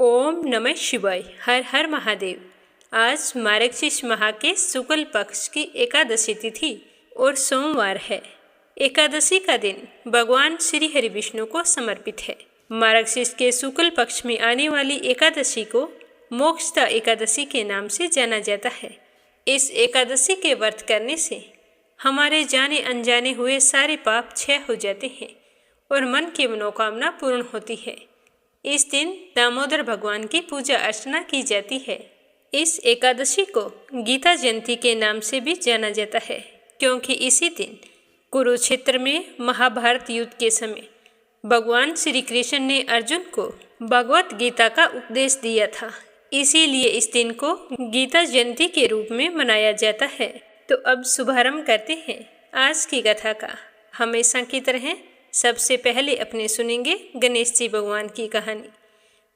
ओम नमः शिवाय। हर हर महादेव। आज मार्गशीर्ष माह के शुक्ल पक्ष की एकादशी तिथि और सोमवार है। एकादशी का दिन भगवान श्री हरि विष्णु को समर्पित है। मार्गशीर्ष के शुक्ल पक्ष में आने वाली एकादशी को मोक्षदा एकादशी के नाम से जाना जाता है। इस एकादशी के व्रत करने से हमारे जाने अनजाने हुए सारे पाप क्षय हो जाते हैं और मन की मनोकामना पूर्ण होती है। इस दिन दामोदर भगवान की पूजा अर्चना की जाती है। इस एकादशी को गीता जयंती के नाम से भी जाना जाता है, क्योंकि इसी दिन कुरुक्षेत्र में महाभारत युद्ध के समय भगवान श्री कृष्ण ने अर्जुन को भगवत गीता का उपदेश दिया था। इसीलिए इस दिन को गीता जयंती के रूप में मनाया जाता है। तो अब शुभारंभ करते हैं आज की कथा का। हमेशा की तरह सबसे पहले अपने सुनेंगे गणेश जी भगवान की कहानी।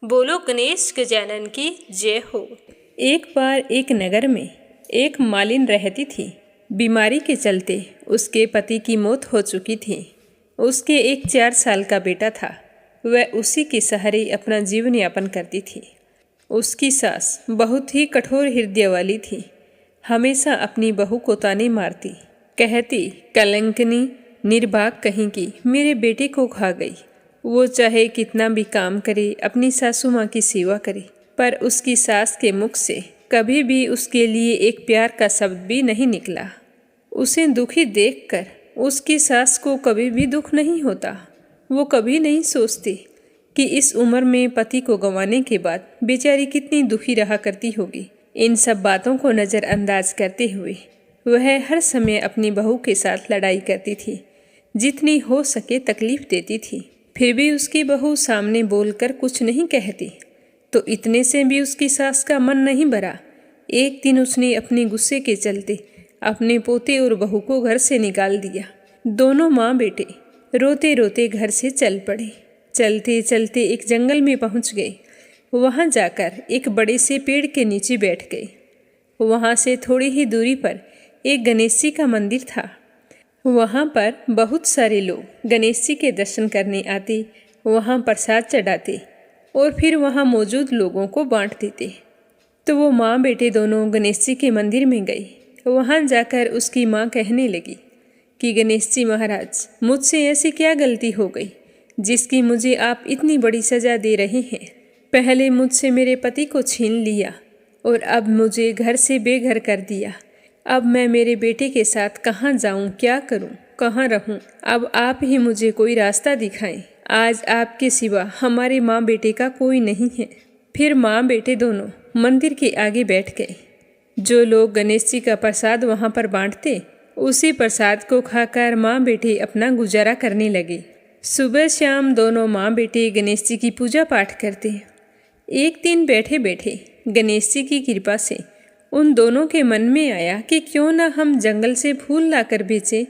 बोलो गणेश गजानन की जय हो। एक बार एक नगर में एक मालिन रहती थी। बीमारी के चलते उसके पति की मौत हो चुकी थी। उसके एक 4 साल का बेटा था। वह उसी के सहारे अपना जीवन यापन करती थी। उसकी सास बहुत ही कठोर हृदय वाली थी। हमेशा अपनी बहू को ताने मारती, कहती, कलंकनी निर्भाग कहीं की मेरे बेटे को खा गई। वो चाहे कितना भी काम करे, अपनी सासू माँ की सेवा करे, पर उसकी सास के मुख से कभी भी उसके लिए एक प्यार का शब्द भी नहीं निकला। उसे दुखी देखकर उसकी सास को कभी भी दुख नहीं होता। वो कभी नहीं सोचती कि इस उम्र में पति को गंवाने के बाद बेचारी कितनी दुखी रहा करती होगी। इन सब बातों को नज़रअंदाज करते हुए वह हर समय अपनी बहू के साथ लड़ाई करती थी, जितनी हो सके तकलीफ देती थी। फिर भी उसकी बहू सामने बोलकर कुछ नहीं कहती, तो इतने से भी उसकी सास का मन नहीं भरा। एक दिन उसने अपने गुस्से के चलते अपने पोते और बहू को घर से निकाल दिया। दोनों माँ बेटे रोते रोते घर से चल पड़े। चलते चलते एक जंगल में पहुँच गए। वहाँ जाकर एक बड़े से पेड़ के नीचे बैठ गए। वहाँ से थोड़ी ही दूरी पर एक गणेश जी का मंदिर था। वहाँ पर बहुत सारे लोग गणेश जी के दर्शन करने आते, वहाँ प्रसाद चढ़ाते और फिर वहाँ मौजूद लोगों को बांट देते। तो वो माँ बेटे दोनों गणेश जी के मंदिर में गए। वहाँ जाकर उसकी माँ कहने लगी कि गणेश जी महाराज, मुझसे ऐसी क्या गलती हो गई जिसकी मुझे आप इतनी बड़ी सज़ा दे रहे हैं। पहले मुझसे मेरे पति को छीन लिया और अब मुझे घर से बेघर कर दिया। अब मैं मेरे बेटे के साथ कहाँ जाऊँ, क्या करूँ, कहाँ रहूँ। अब आप ही मुझे कोई रास्ता दिखाएं। आज आपके सिवा हमारे माँ बेटे का कोई नहीं है। फिर माँ बेटे दोनों मंदिर के आगे बैठ गए। जो लोग गणेश जी का प्रसाद वहाँ पर बांटते, उसी प्रसाद को खाकर माँ बेटे अपना गुजारा करने लगे। सुबह शाम दोनों माँ बेटे गणेश जी की पूजा पाठ करते। एक दिन बैठे बैठे गणेश जी की कृपा से उन दोनों के मन में आया कि क्यों ना हम जंगल से फूल लाकर बेचें।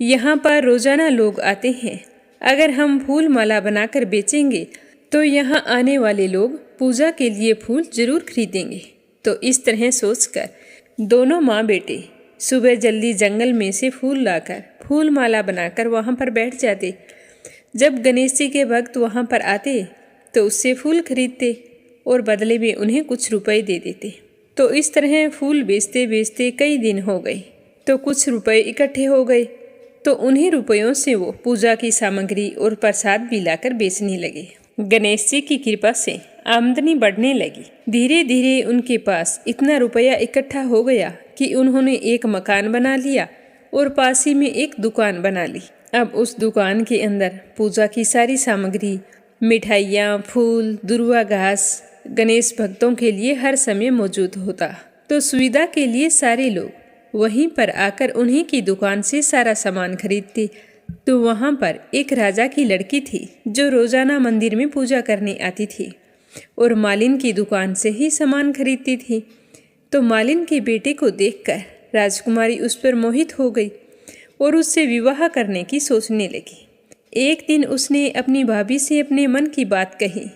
यहाँ पर रोजाना लोग आते हैं। अगर हम फूल माला बनाकर बेचेंगे तो यहाँ आने वाले लोग पूजा के लिए फूल जरूर खरीदेंगे। तो इस तरह सोचकर दोनों माँ बेटे सुबह जल्दी जंगल में से फूल लाकर फूल माला बनाकर वहाँ पर बैठ जाते। जब गणेश जी के भक्त वहाँ पर आते तो उससे फूल खरीदते और बदले में उन्हें कुछ रुपए दे देते। तो इस तरह फूल बेचते बेचते कई दिन हो गए। तो कुछ रुपए इकट्ठे हो गए, तो उन्हीं रुपयों से वो पूजा की सामग्री और प्रसाद भी लाकर बेचने लगे। गणेश जी की कृपा से आमदनी बढ़ने लगी। धीरे धीरे उनके पास इतना रुपया इकट्ठा हो गया कि उन्होंने एक मकान बना लिया और पास ही में एक दुकान बना ली। अब उस दुकान के अंदर पूजा की सारी सामग्री, मिठाइयाँ, फूल, दुर्वा घास गणेश भक्तों के लिए हर समय मौजूद होता। तो सुविधा के लिए सारे लोग वहीं पर आकर उन्हीं की दुकान से सारा सामान खरीदते। तो वहाँ पर एक राजा की लड़की थी जो रोजाना मंदिर में पूजा करने आती थी और मालिन की दुकान से ही सामान खरीदती थी। तो मालिन के बेटे को देखकर राजकुमारी उस पर मोहित हो गई और उससे विवाह करने की सोचने लगी। एक दिन उसने अपनी भाभी से अपने मन की बात कही।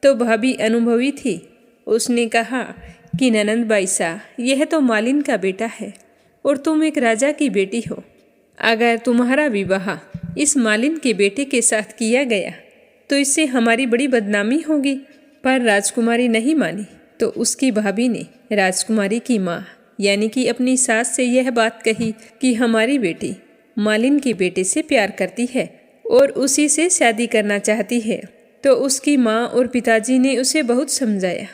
तो भाभी अनुभवी थी। उसने कहा कि ननंद बाईसा, यह तो मालिन का बेटा है और तुम एक राजा की बेटी हो। अगर तुम्हारा विवाह इस मालिन के बेटे के साथ किया गया तो इससे हमारी बड़ी बदनामी होगी। पर राजकुमारी नहीं मानी तो उसकी भाभी ने राजकुमारी की माँ यानी कि अपनी सास से यह बात कही कि हमारी बेटी मालिन के बेटे से प्यार करती है और उसी से शादी करना चाहती है। तो उसकी माँ और पिताजी ने उसे बहुत समझाया,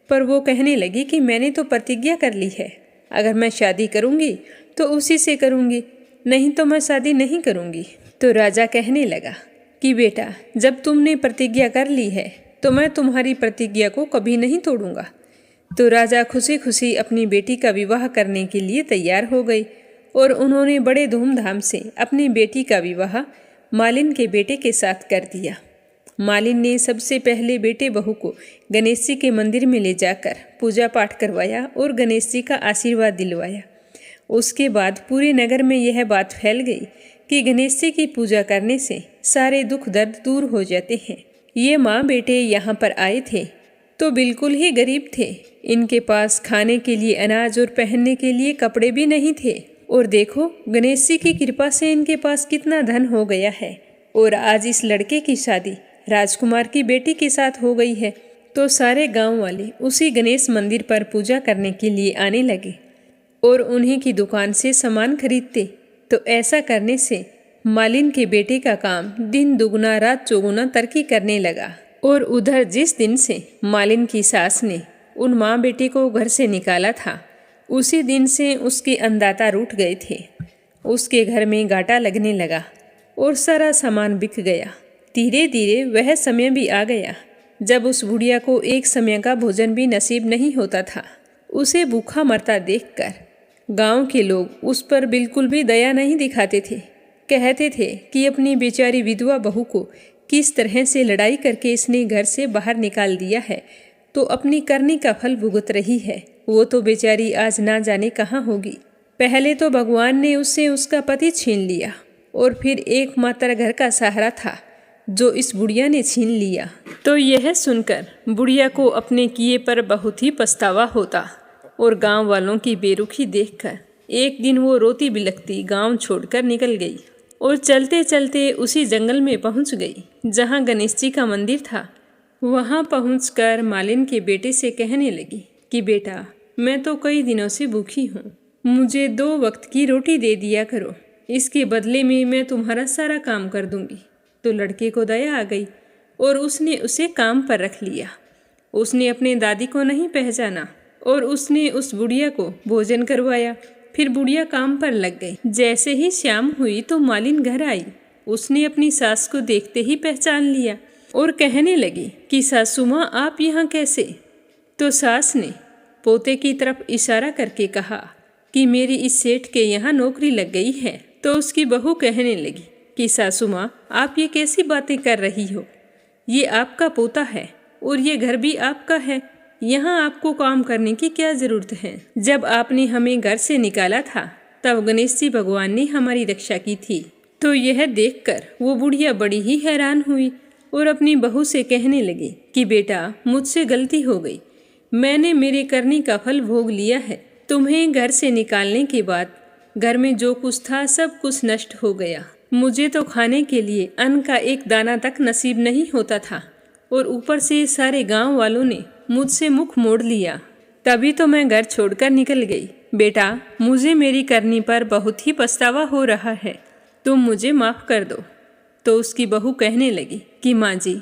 पर वो कहने लगी कि मैंने तो प्रतिज्ञा कर ली है, अगर मैं शादी करूँगी तो उसी से करूँगी, नहीं तो मैं शादी नहीं करूँगी। तो राजा कहने लगा कि बेटा, जब तुमने प्रतिज्ञा कर ली है तो मैं तुम्हारी प्रतिज्ञा को कभी नहीं तोड़ूंगा। तो राजा खुशी खुशी अपनी बेटी का विवाह करने के लिए तैयार हो गई और उन्होंने बड़े धूमधाम से अपनी बेटी का विवाह मालिन के बेटे के साथ कर दिया। मालिन ने सबसे पहले बेटे बहू को गणेश जी के मंदिर में ले जाकर पूजा पाठ करवाया और गणेश जी का आशीर्वाद दिलवाया। उसके बाद पूरे नगर में यह बात फैल गई कि गणेश जी की पूजा करने से सारे दुख दर्द दूर हो जाते हैं। ये माँ बेटे यहाँ पर आए थे तो बिल्कुल ही गरीब थे, इनके पास खाने के लिए अनाज और पहनने के लिए कपड़े भी नहीं थे। और देखो गणेश जी की कृपा से इनके पास कितना धन हो गया है। और आज इस लड़के की शादी राजकुमार की बेटी के साथ हो गई है। तो सारे गांव वाले उसी गणेश मंदिर पर पूजा करने के लिए आने लगे और उन्हीं की दुकान से सामान खरीदते। तो ऐसा करने से मालिन के बेटे का काम दिन दुगना रात चौगुना तरक्की करने लगा। और उधर जिस दिन से मालिन की सास ने उन माँ बेटे को घर से निकाला था, उसी दिन से उसके अन्नदाता रूठ गए थे। उसके घर में घाटा लगने लगा और सारा सामान बिक गया। धीरे धीरे वह समय भी आ गया जब उस बुढ़िया को एक समय का भोजन भी नसीब नहीं होता था। उसे भूखा मरता देखकर गांव के लोग उस पर बिल्कुल भी दया नहीं दिखाते थे। कहते थे कि अपनी बेचारी विधवा बहू को किस तरह से लड़ाई करके इसने घर से बाहर निकाल दिया है, तो अपनी करनी का फल भुगत रही है। वो तो बेचारी आज ना जाने कहाँ होगी। पहले तो भगवान ने उससे उसका पति छीन लिया और फिर एकमात्र घर का सहारा था जो इस बुढ़िया ने छीन लिया। तो यह सुनकर बुढ़िया को अपने किए पर बहुत ही पछतावा होता और गांव वालों की बेरुखी देखकर एक दिन वो रोती बिलखती गांव छोड़कर निकल गई और चलते चलते उसी जंगल में पहुंच गई जहां गणेश जी का मंदिर था। वहां पहुंचकर मालिन के बेटे से कहने लगी कि बेटा, मैं तो कई दिनों से भूखी हूँ, मुझे 2 वक्त की रोटी दे दिया करो, इसके बदले में मैं तुम्हारा सारा काम कर दूंगी। तो लड़के को दया आ गई और उसने उसे काम पर रख लिया। उसने अपने दादी को नहीं पहचाना और उसने उस बुढ़िया को भोजन करवाया। फिर बुढ़िया काम पर लग गई। जैसे ही शाम हुई तो मालिन घर आई। उसने अपनी सास को देखते ही पहचान लिया और कहने लगी कि सासू माँ, आप यहाँ कैसे? तो सास ने पोते की तरफ इशारा करके कहा कि मेरी इस सेठ के यहाँ नौकरी लग गई है। तो उसकी बहू कहने लगी कि सासू माँ, आप ये कैसी बातें कर रही हो? ये आपका पोता है और ये घर भी आपका है, यहाँ आपको काम करने की क्या जरूरत है? जब आपने हमें घर से निकाला था तब गणेश जी भगवान ने हमारी रक्षा की थी। तो यह देखकर वो बुढ़िया बड़ी ही हैरान हुई और अपनी बहू से कहने लगी कि बेटा, मुझसे गलती हो गई, मैंने मेरे करने का फल भोग लिया है। तुम्हें घर से निकालने के बाद घर में जो कुछ था सब कुछ नष्ट हो गया। मुझे तो खाने के लिए अन्न का एक दाना तक नसीब नहीं होता था और ऊपर से सारे गांव वालों ने मुझसे मुख मोड़ लिया। तभी तो मैं घर छोड़कर निकल गई। बेटा, मुझे मेरी करनी पर बहुत ही पछतावा हो रहा है, तुम मुझे माफ़ कर दो। तो उसकी बहू कहने लगी कि माँ जी,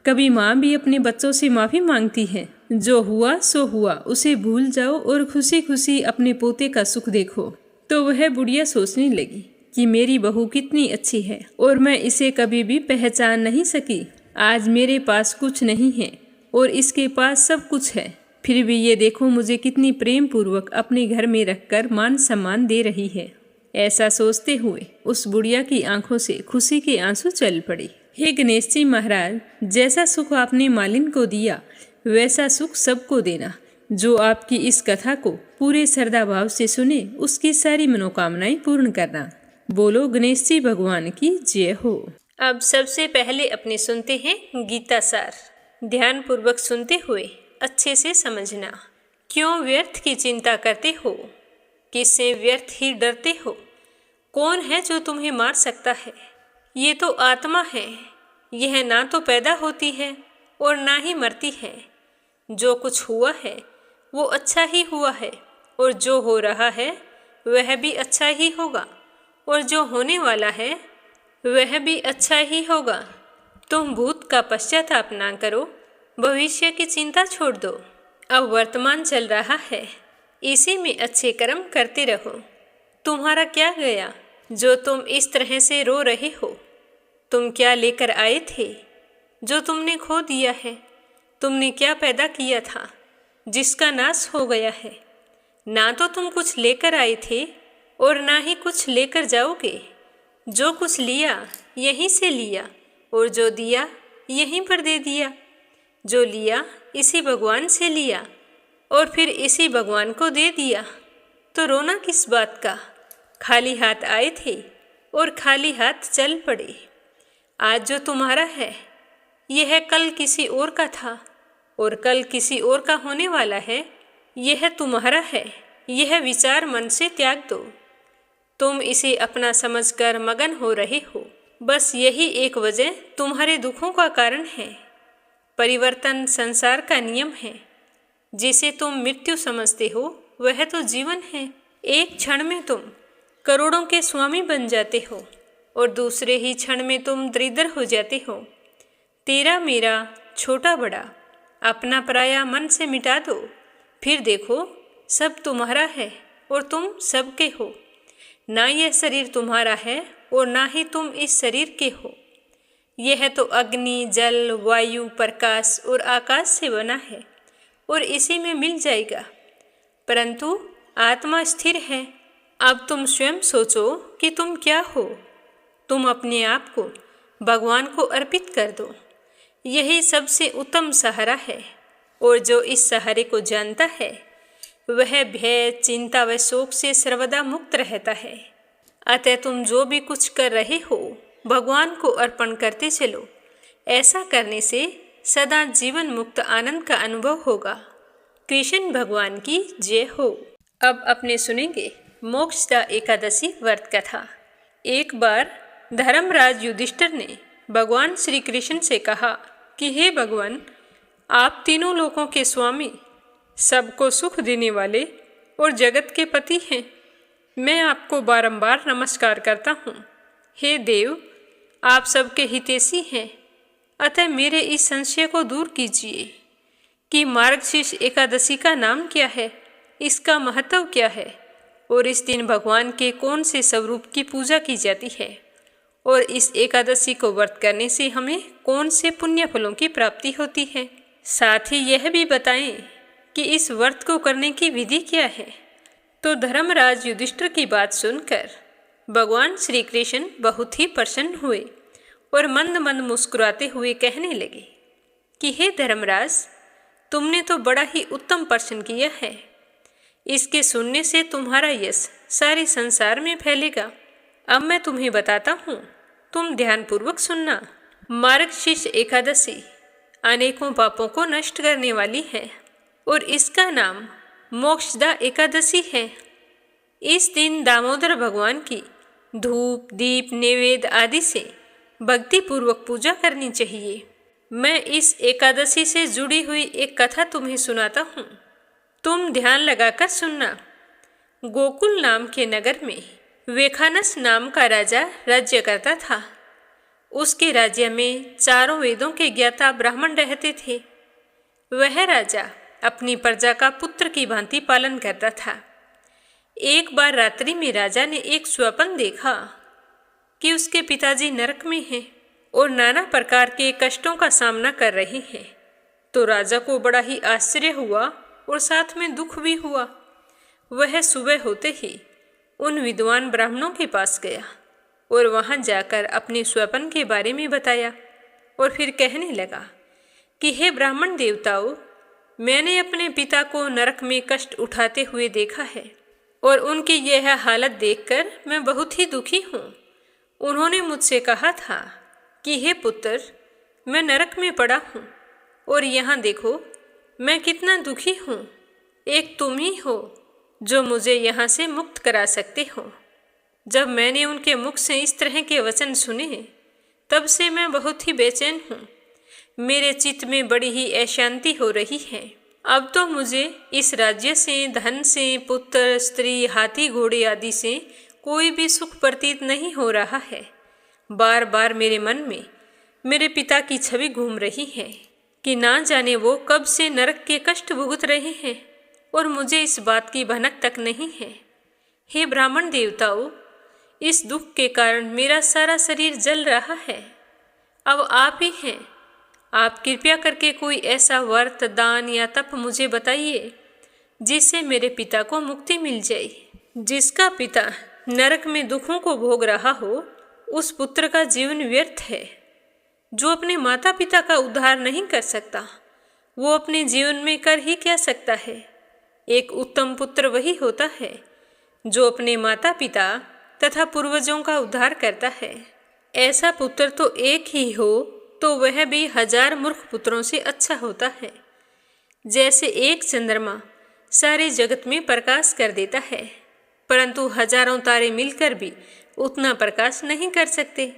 कभी माँ भी अपने बच्चों से माफ़ी मांगती है? जो हुआ सो हुआ, उसे भूल जाओ और खुशी खुशी अपने पोते का सुख देखो। तो वह बुढ़िया सोचने लगी कि मेरी बहू कितनी अच्छी है और मैं इसे कभी भी पहचान नहीं सकी। आज मेरे पास कुछ नहीं है और इसके पास सब कुछ है, फिर भी ये देखो मुझे कितनी प्रेम पूर्वक अपने घर में रखकर मान सम्मान दे रही है। ऐसा सोचते हुए उस बुढ़िया की आंखों से खुशी के आंसू चल पड़े। हे गणेश जी महाराज, जैसा सुख आपने मालिन को दिया वैसा सुख सबको देना। जो आपकी इस कथा को पूरे श्रद्धा भाव से सुने उसकी सारी मनोकामनाएं पूर्ण करना। बोलो गणेश जी भगवान की जय हो। अब सबसे पहले अपने सुनते हैं गीता सार। ध्यान पूर्वक सुनते हुए अच्छे से समझना। क्यों व्यर्थ की चिंता करते हो? किससे व्यर्थ ही डरते हो? कौन है जो तुम्हें मार सकता है? ये तो आत्मा है, यह ना तो पैदा होती है और ना ही मरती है। जो कुछ हुआ है वो अच्छा ही हुआ है, और जो हो रहा है वह भी अच्छा ही होगा, और जो होने वाला है वह भी अच्छा ही होगा। तुम भूत का पश्चाताप ना करो, भविष्य की चिंता छोड़ दो। अब वर्तमान चल रहा है, इसी में अच्छे कर्म करते रहो। तुम्हारा क्या गया जो तुम इस तरह से रो रहे हो? तुम क्या लेकर आए थे जो तुमने खो दिया है? तुमने क्या पैदा किया था जिसका नाश हो गया है? ना तो तुम कुछ लेकर आए थे और ना ही कुछ लेकर जाओगे। जो कुछ लिया यहीं से लिया, और जो दिया यहीं पर दे दिया। जो लिया इसी भगवान से लिया, और फिर इसी भगवान को दे दिया। तो रोना किस बात का? खाली हाथ आए थे और खाली हाथ चल पड़े। आज जो तुम्हारा है यह कल किसी और का था, और कल किसी और का होने वाला है। यह तुम्हारा है, यह विचार मन से त्याग दो। तुम इसे अपना समझकर मगन हो रहे हो। बस यही एक वजह तुम्हारे दुखों का कारण है। परिवर्तन संसार का नियम है। जिसे तुम मृत्यु समझते हो वह तो जीवन है। एक क्षण में तुम करोड़ों के स्वामी बन जाते हो, और दूसरे ही क्षण में तुम दरिद्र हो जाते हो। तेरा मेरा छोटा बड़ा अपना पराया मन से मिटा दो। फिर देखो सब तुम्हारा है और तुम सबके हो। ना यह शरीर तुम्हारा है और ना ही तुम इस शरीर के हो। यह तो अग्नि, जल, वायु, प्रकाश और आकाश से बना है, और इसी में मिल जाएगा। परंतु आत्मा स्थिर है। अब तुम स्वयं सोचो कि तुम क्या हो। तुम अपने आप को भगवान को अर्पित कर दो। यही सबसे उत्तम सहारा है, और जो इस सहारे को जानता है वह भय, चिंता व शोक से सर्वदा मुक्त रहता है। अतः तुम जो भी कुछ कर रहे हो भगवान को अर्पण करते चलो। ऐसा करने से सदा जीवन मुक्त आनंद का अनुभव होगा। कृष्ण भगवान की जय हो। अब अपने सुनेंगे मोक्षदा एकादशी व्रत कथा। एक बार धर्मराज युधिष्ठिर ने भगवान श्री कृष्ण से कहा कि हे भगवान, आप तीनों लोकों के स्वामी, सबको सुख देने वाले और जगत के पति हैं। मैं आपको बारंबार नमस्कार करता हूँ। हे देव, आप सबके हितैषी हैं। अतः मेरे इस संशय को दूर कीजिए कि मार्गशीर्ष एकादशी का नाम क्या है, इसका महत्व क्या है, और इस दिन भगवान के कौन से स्वरूप की पूजा की जाती है, और इस एकादशी को व्रत करने से हमें कौन से पुण्य फलों की प्राप्ति होती है। साथ ही यह भी बताएं कि इस व्रत को करने की विधि क्या है। तो धर्मराज युधिष्ठिर की बात सुनकर भगवान श्री कृष्ण बहुत ही प्रसन्न हुए और मंद मंद मुस्कुराते हुए कहने लगे कि हे धर्मराज, तुमने तो बड़ा ही उत्तम प्रश्न किया है। इसके सुनने से तुम्हारा यश सारे संसार में फैलेगा। अब मैं तुम्हें बताता हूँ, तुम ध्यानपूर्वक सुनना। मार्गशीर्ष एकादशी अनेकों पापों को नष्ट करने वाली है, और इसका नाम मोक्षदा एकादशी है। इस दिन दामोदर भगवान की धूप, दीप, नैवेद्य आदि से भक्तिपूर्वक पूजा करनी चाहिए। मैं इस एकादशी से जुड़ी हुई एक कथा तुम्हें सुनाता हूँ। तुम ध्यान लगाकर सुनना। गोकुल नाम के नगर में वेखानस नाम का राजा राज्य करता था। उसके राज्य में चारों वेदों के ज्ञाता ब्राह्मण रहते थे। वह राजा अपनी प्रजा का पुत्र की भांति पालन करता था। एक बार रात्रि में राजा ने एक स्वप्न देखा कि उसके पिताजी नरक में हैं और नाना प्रकार के कष्टों का सामना कर रहे हैं। तो राजा को बड़ा ही आश्चर्य हुआ और साथ में दुख भी हुआ। वह सुबह होते ही उन विद्वान ब्राह्मणों के पास गया और वहां जाकर अपने स्वप्न के बारे में बताया, और फिर कहने लगा कि हे ब्राह्मण देवताओं, मैंने अपने पिता को नरक में कष्ट उठाते हुए देखा है, और उनकी यह हालत देखकर मैं बहुत ही दुखी हूँ। उन्होंने मुझसे कहा था कि हे पुत्र, मैं नरक में पड़ा हूँ, और यहाँ देखो मैं कितना दुखी हूँ। एक तुम ही हो जो मुझे यहाँ से मुक्त करा सकते हो। जब मैंने उनके मुख से इस तरह के वचन सुने, तब से मैं बहुत ही बेचैन हूँ। मेरे चित्त में बड़ी ही अशांति हो रही है। अब तो मुझे इस राज्य से, धन से, पुत्र, स्त्री, हाथी, घोड़े आदि से कोई भी सुख प्रतीत नहीं हो रहा है। बार बार मेरे मन में मेरे पिता की छवि घूम रही है कि ना जाने वो कब से नरक के कष्ट भुगत रहे हैं और मुझे इस बात की भनक तक नहीं है। हे ब्राह्मण देवताओं, इस दुख के कारण मेरा सारा शरीर जल रहा है। अब आप ही हैं, आप कृपया करके कोई ऐसा व्रत, दान या तप मुझे बताइए जिससे मेरे पिता को मुक्ति मिल जाए। जिसका पिता नरक में दुखों को भोग रहा हो, उस पुत्र का जीवन व्यर्थ है। जो अपने माता पिता का उद्धार नहीं कर सकता, वो अपने जीवन में कर ही क्या सकता है। एक उत्तम पुत्र वही होता है जो अपने माता पिता तथा पूर्वजों का उद्धार करता है। ऐसा पुत्र तो एक ही हो तो वह भी 1000 मूर्ख पुत्रों से अच्छा होता है। जैसे एक चंद्रमा सारे जगत में प्रकाश कर देता है, परंतु हजारों तारे मिलकर भी उतना प्रकाश नहीं कर सकते।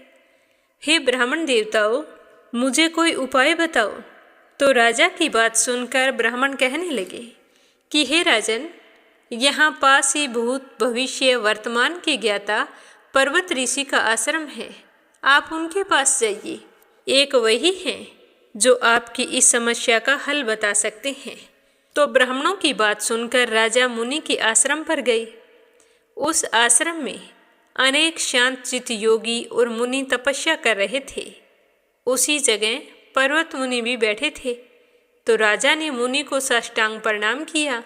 हे ब्राह्मण देवताओं, मुझे कोई उपाय बताओ। तो राजा की बात सुनकर ब्राह्मण कहने लगे कि हे राजन, यहाँ पास ही भूत, भविष्य, वर्तमान के ज्ञाता पर्वत ऋषि का आश्रम है। आप उनके पास जाइए। एक वही हैं जो आपकी इस समस्या का हल बता सकते हैं। तो ब्राह्मणों की बात सुनकर राजा मुनि के आश्रम पर गए। उस आश्रम में अनेक शांत चित्त योगी और मुनि तपस्या कर रहे थे। उसी जगह पर्वत मुनि भी बैठे थे। तो राजा ने मुनि को साष्टांग प्रणाम किया।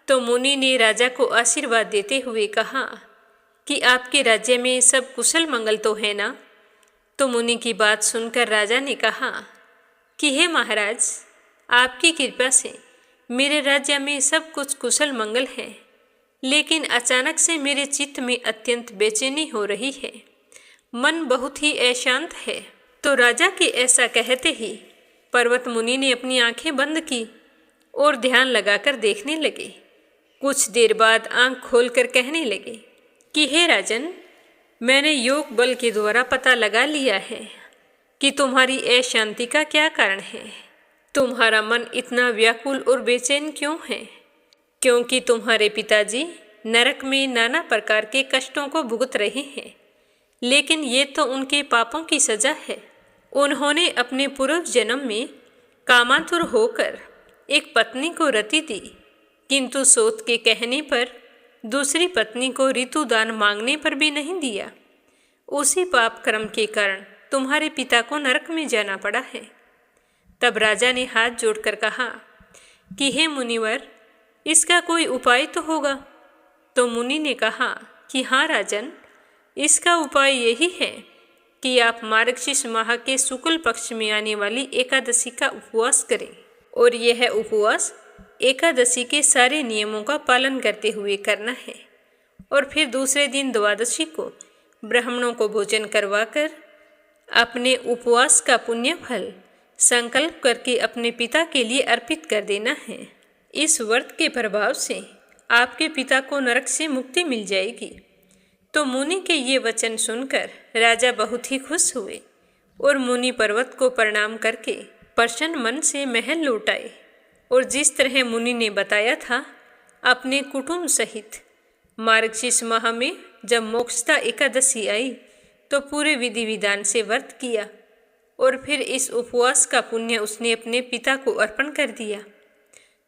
तो मुनि ने राजा को आशीर्वाद देते हुए कहा कि आपके राज्य में सब कुशल मंगल तो है ना। तो मुनि की बात सुनकर राजा ने कहा कि हे महाराज, आपकी कृपा से मेरे राज्य में सब कुछ कुशल मंगल है, लेकिन अचानक से मेरे चित्त में अत्यंत बेचैनी हो रही है। मन बहुत ही अशांत है। तो राजा के ऐसा कहते ही पर्वत मुनि ने अपनी आंखें बंद की और ध्यान लगाकर देखने लगे। कुछ देर बाद आंख खोलकर कहने लगे कि हे राजन, मैंने योग बल के द्वारा पता लगा लिया है कि तुम्हारी अशांति का क्या कारण है। तुम्हारा मन इतना व्याकुल और बेचैन क्यों है? क्योंकि तुम्हारे पिताजी नरक में नाना प्रकार के कष्टों को भुगत रहे हैं, लेकिन ये तो उनके पापों की सजा है। उन्होंने अपने पूर्व जन्म में कामातुर होकर एक पत्नी को रति दी, किंतु सोत के कहने पर दूसरी पत्नी को ऋतुदान मांगने पर भी नहीं दिया। उसी पाप कर्म के कारण तुम्हारे पिता को नरक में जाना पड़ा है। तब राजा ने हाथ जोड़कर कहा कि हे मुनिवर, इसका कोई उपाय तो होगा। तो मुनि ने कहा कि हाँ राजन, इसका उपाय यही है कि आप मार्गशीर्ष माह के शुक्ल पक्ष में आने वाली एकादशी का उपवास करें, और यह उपवास एकादशी के सारे नियमों का पालन करते हुए करना है। और फिर दूसरे दिन द्वादशी को ब्राह्मणों को भोजन करवाकर अपने उपवास का पुण्य फल संकल्प करके अपने पिता के लिए अर्पित कर देना है। इस व्रत के प्रभाव से आपके पिता को नरक से मुक्ति मिल जाएगी। तो मुनि के ये वचन सुनकर राजा बहुत ही खुश हुए और मुनि पर्वत को प्रणाम करके प्रसन्न मन से महल लौट आए। और जिस तरह मुनि ने बताया था, अपने कुटुंब सहित मार्गशीर्ष माह में जब मोक्षदा एकादशी आई तो पूरे विधि विधान से व्रत किया और फिर इस उपवास का पुण्य उसने अपने पिता को अर्पण कर दिया।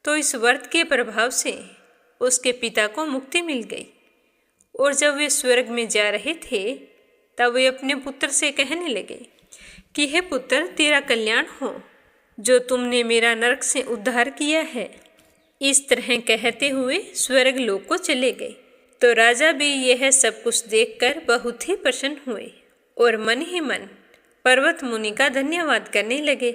तो इस व्रत के प्रभाव से उसके पिता को मुक्ति मिल गई। और जब वे स्वर्ग में जा रहे थे तब वे अपने पुत्र से कहने लगे कि हे पुत्र, तेरा कल्याण हो जो तुमने मेरा नरक से उद्धार किया है। इस तरह कहते हुए स्वर्ग लोक को चले गए। तो राजा भी यह सब कुछ देखकर बहुत ही प्रसन्न हुए और मन ही मन पर्वत मुनि का धन्यवाद करने लगे,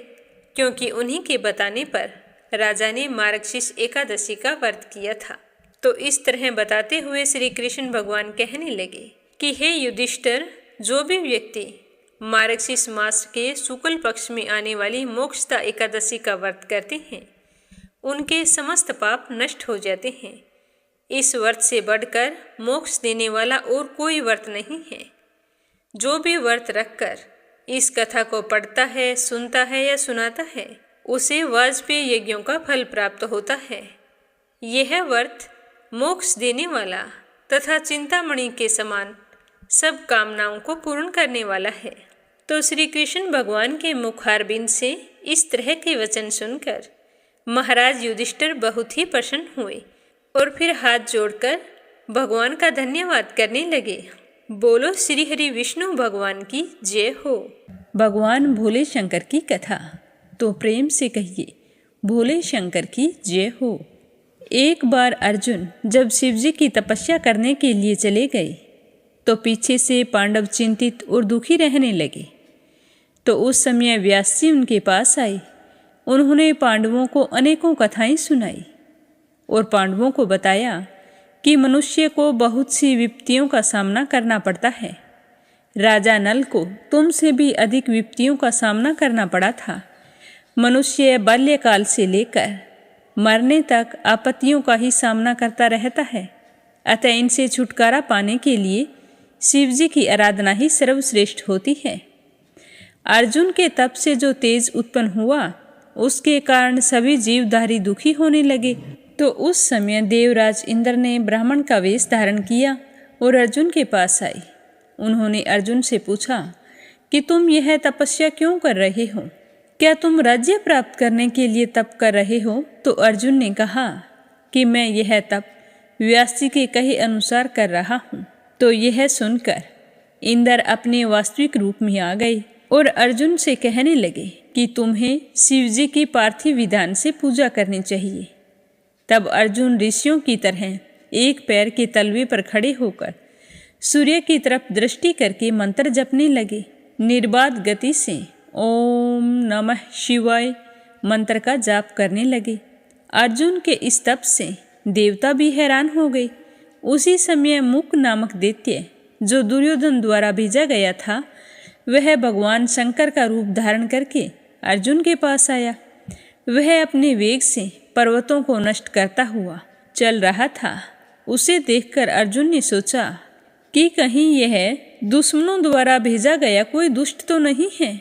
क्योंकि उन्हीं के बताने पर राजा ने मार्गशीर्ष एकादशी का व्रत किया था। तो इस तरह बताते हुए श्री कृष्ण भगवान कहने लगे कि हे युधिष्ठिर, जो भी व्यक्ति मार्गशीर्ष मास के शुक्ल पक्ष में आने वाली मोक्षदा एकादशी का व्रत करते हैं, उनके समस्त पाप नष्ट हो जाते हैं। इस व्रत से बढ़कर मोक्ष देने वाला और कोई व्रत नहीं है। जो भी व्रत रखकर इस कथा को पढ़ता है, सुनता है या सुनाता है, उसे वाजपेयी यज्ञों का फल प्राप्त होता है। यह व्रत मोक्ष देने वाला तथा चिंतामणि के समान सब कामनाओं को पूर्ण करने वाला है। तो श्री कृष्ण भगवान के मुखारबिंद से इस तरह के वचन सुनकर महाराज युधिष्ठिर बहुत ही प्रसन्न हुए और फिर हाथ जोड़कर भगवान का धन्यवाद करने लगे। बोलो श्री हरि विष्णु भगवान की जय हो। भगवान भोले शंकर की कथा। तो प्रेम से कहिए भोले शंकर की जय हो। एक बार अर्जुन जब शिवजी की तपस्या करने के लिए चले गए तो पीछे से पांडव चिंतित और दुखी रहने लगे। तो उस समय व्यास जी उनके पास आए। उन्होंने पांडवों को अनेकों कथाएं सुनाई और पांडवों को बताया कि मनुष्य को बहुत सी विपत्तियों का सामना करना पड़ता है। राजा नल को तुमसे भी अधिक विपत्तियों का सामना करना पड़ा था। मनुष्य बाल्यकाल से लेकर मरने तक आपत्तियों का ही सामना करता रहता है। अतः इनसे छुटकारा पाने के लिए शिवजी की आराधना ही सर्वश्रेष्ठ होती है। अर्जुन के तप से जो तेज उत्पन्न हुआ उसके कारण सभी जीवधारी दुखी होने लगे। तो उस समय देवराज इंद्र ने ब्राह्मण का वेश धारण किया और अर्जुन के पास आए। उन्होंने अर्जुन से पूछा कि तुम यह तपस्या क्यों कर रहे हो? क्या तुम राज्य प्राप्त करने के लिए तप कर रहे हो? तो अर्जुन ने कहा कि मैं यह तप व्यास जी के कहे अनुसार कर रहा हूँ। तो यह सुनकर इंद्र अपने वास्तविक रूप में आ गए और अर्जुन से कहने लगे कि तुम्हें शिवजी की पार्थिव विधान से पूजा करनी चाहिए। तब अर्जुन ऋषियों की तरह एक पैर के तलवे पर खड़े होकर सूर्य की तरफ दृष्टि करके मंत्र जपने लगे। निर्बाध गति से ओम नमः शिवाय मंत्र का जाप करने लगे। अर्जुन के इस तप से देवता भी हैरान हो गए। उसी समय मुक नामक दैत्य जो दुर्योधन द्वारा भेजा गया था वह भगवान शंकर का रूप धारण करके अर्जुन के पास आया। वह अपने वेग से पर्वतों को नष्ट करता हुआ चल रहा था। उसे देखकर अर्जुन ने सोचा कि कहीं यह दुश्मनों द्वारा भेजा गया कोई दुष्ट तो नहीं है,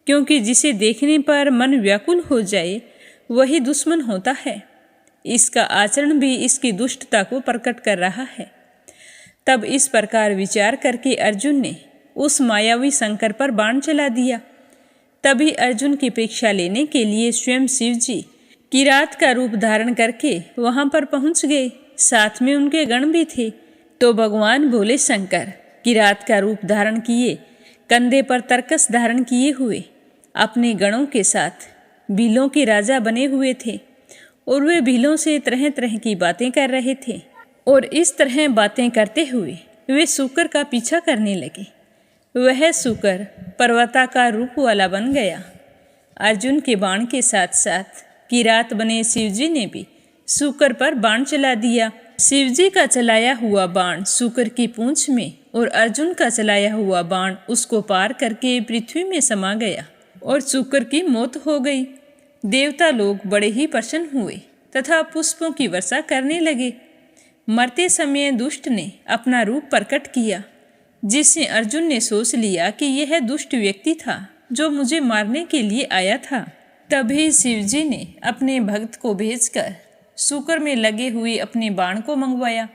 क्योंकि जिसे देखने पर मन व्याकुल हो जाए वही दुश्मन होता है। इसका आचरण भी इसकी दुष्टता को प्रकट कर रहा है। तब इस प्रकार विचार करके अर्जुन ने उस मायावी शंकर पर बाण चला दिया। तभी अर्जुन की परीक्षा लेने के लिए स्वयं शिवजी किरात का रूप धारण करके वहां पर पहुंच गए। साथ में उनके गण भी थे। तो भगवान भोले शंकर किरात का रूप धारण किए, कंधे पर तरकस धारण किए हुए अपने गणों के साथ भीलों के राजा बने हुए थे और वे भीलों से तरह तरह की बातें कर रहे थे। और इस तरह बातें करते हुए वे सूकर का पीछा करने लगे। वह सूकर पर्वताकार रूप वाला बन गया। अर्जुन के बाण के साथ साथ किरात बने शिवजी ने भी सूकर पर बाण चला दिया। शिवजी का चलाया हुआ बाण सूकर की पूंछ में और अर्जुन का चलाया हुआ बाण उसको पार करके पृथ्वी में समा गया और सूकर की मौत हो गई। देवता लोग बड़े ही प्रसन्न हुए तथा पुष्पों की वर्षा करने लगे। मरते समय दुष्ट ने अपना रूप प्रकट किया, जिससे अर्जुन ने सोच लिया कि यह दुष्ट व्यक्ति था जो मुझे मारने के लिए आया था। तभी शिवजी ने अपने भक्त को भेजकर सूकर में लगे हुए अपने बाण को मंगवाया।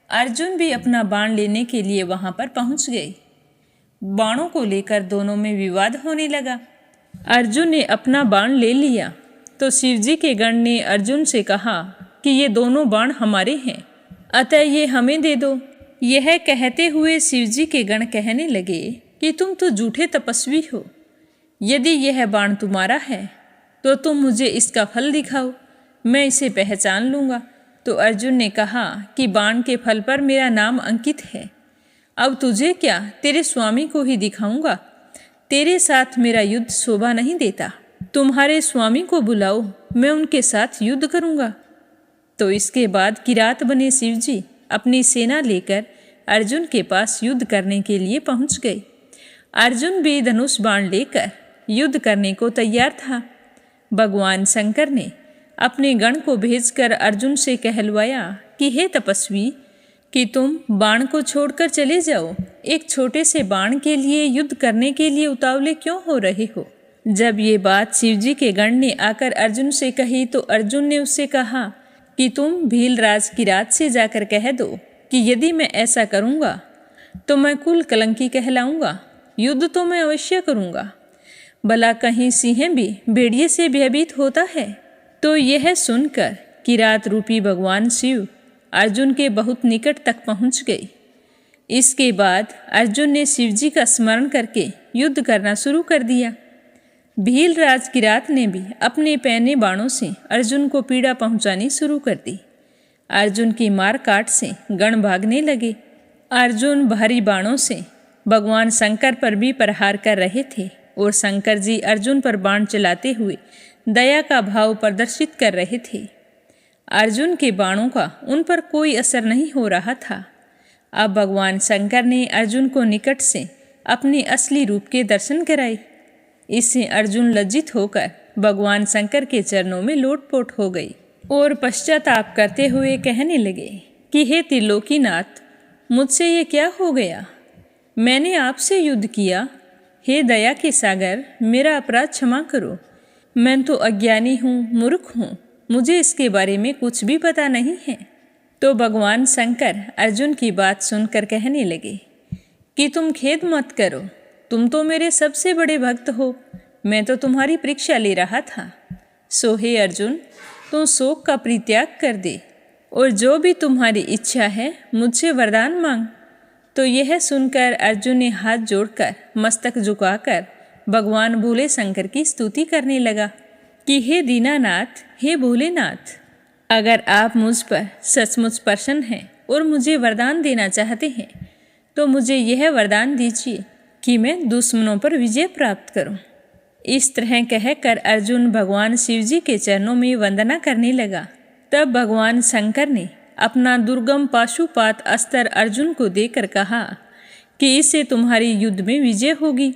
अर्जुन भी अपना बाण लेने के लिए वहां पर पहुंच गए। बाणों को लेकर दोनों में विवाद होने लगा। अर्जुन ने अपना बाण ले लिया तो शिवजी के गण ने अर्जुन से कहा कि ये दोनों बाण हमारे हैं, अतः ये हमें दे दो। यह कहते हुए शिवजी के गण कहने लगे कि तुम तो झूठे तपस्वी हो। यदि यह बाण तुम्हारा है तो तुम मुझे इसका फल दिखाओ, मैं इसे पहचान लूँगा। तो अर्जुन ने कहा कि बाण के फल पर मेरा नाम अंकित है। अब तुझे क्या, तेरे स्वामी को ही दिखाऊंगा। तेरे साथ मेरा युद्ध शोभा नहीं देता। तुम्हारे स्वामी को बुलाओ, मैं उनके साथ युद्ध करूंगा। तो इसके बाद किरात बने शिवजी अपनी सेना लेकर अर्जुन के पास युद्ध करने के लिए पहुंच गए। अर्जुन भी धनुष बाण लेकर युद्ध करने को तैयार था। भगवान शंकर ने अपने गण को भेजकर अर्जुन से कहलवाया कि हे तपस्वी, कि तुम बाण को छोड़कर चले जाओ। एक छोटे से बाण के लिए युद्ध करने के लिए उतावले क्यों हो रहे हो? जब ये बात शिवजी के गण ने आकर अर्जुन से कही तो अर्जुन ने उससे कहा कि तुम भीलराज किरात से जाकर कह दो कि यदि मैं ऐसा करूँगा तो मैं कुल कलंकी कहलाऊंगा। युद्ध तो मैं अवश्य करूँगा, भला कहीं सिंह भी भेड़िए से भयभीत होता है। तो यह सुनकर किरात रूपी भगवान शिव अर्जुन के बहुत निकट तक पहुँच गए। इसके बाद अर्जुन ने शिवजी का स्मरण करके युद्ध करना शुरू कर दिया। भीलराज किरात ने भी अपने पैने बाणों से अर्जुन को पीड़ा पहुंचानी शुरू कर दी। अर्जुन की मार काट से गण भागने लगे। अर्जुन भारी बाणों से भगवान शंकर पर भी प्रहार कर रहे थे और शंकर जी अर्जुन पर बाण चलाते हुए दया का भाव प्रदर्शित कर रहे थे। अर्जुन के बाणों का उन पर कोई असर नहीं हो रहा था। अब भगवान शंकर ने अर्जुन को निकट से अपने असली रूप के दर्शन कराए। इससे अर्जुन लज्जित होकर भगवान शंकर के चरणों में लोटपोट हो गई और पश्चाताप करते हुए कहने लगे कि हे त्रिलोकीनाथ, मुझसे ये क्या हो गया? मैंने आपसे युद्ध किया। हे दया के सागर, मेरा अपराध क्षमा करो। मैं तो अज्ञानी हूँ, मूर्ख हूँ, मुझे इसके बारे में कुछ भी पता नहीं है। तो भगवान शंकर अर्जुन की बात सुनकर कहने लगे कि तुम खेद मत करो, तुम तो मेरे सबसे बड़े भक्त हो। मैं तो तुम्हारी परीक्षा ले रहा था। सो हे अर्जुन, तुम शोक का परित्याग कर दे और जो भी तुम्हारी इच्छा है मुझसे वरदान मांग। तो यह सुनकर अर्जुन ने हाथ जोड़कर मस्तक झुकाकर भगवान भोले शंकर की स्तुति करने लगा कि हे दीनानाथ, हे भोलेनाथ, अगर आप मुझ पर सचमुच प्रसन्न हैं और मुझे वरदान देना चाहते हैं तो मुझे यह वरदान दीजिए कि मैं दुश्मनों पर विजय प्राप्त करूं। इस तरह कहकर अर्जुन भगवान शिवजी के चरणों में वंदना करने लगा। तब भगवान शंकर ने अपना दुर्गम पाशुपात अस्त्र अर्जुन को देकर कहा कि इससे तुम्हारी युद्ध में विजय होगी।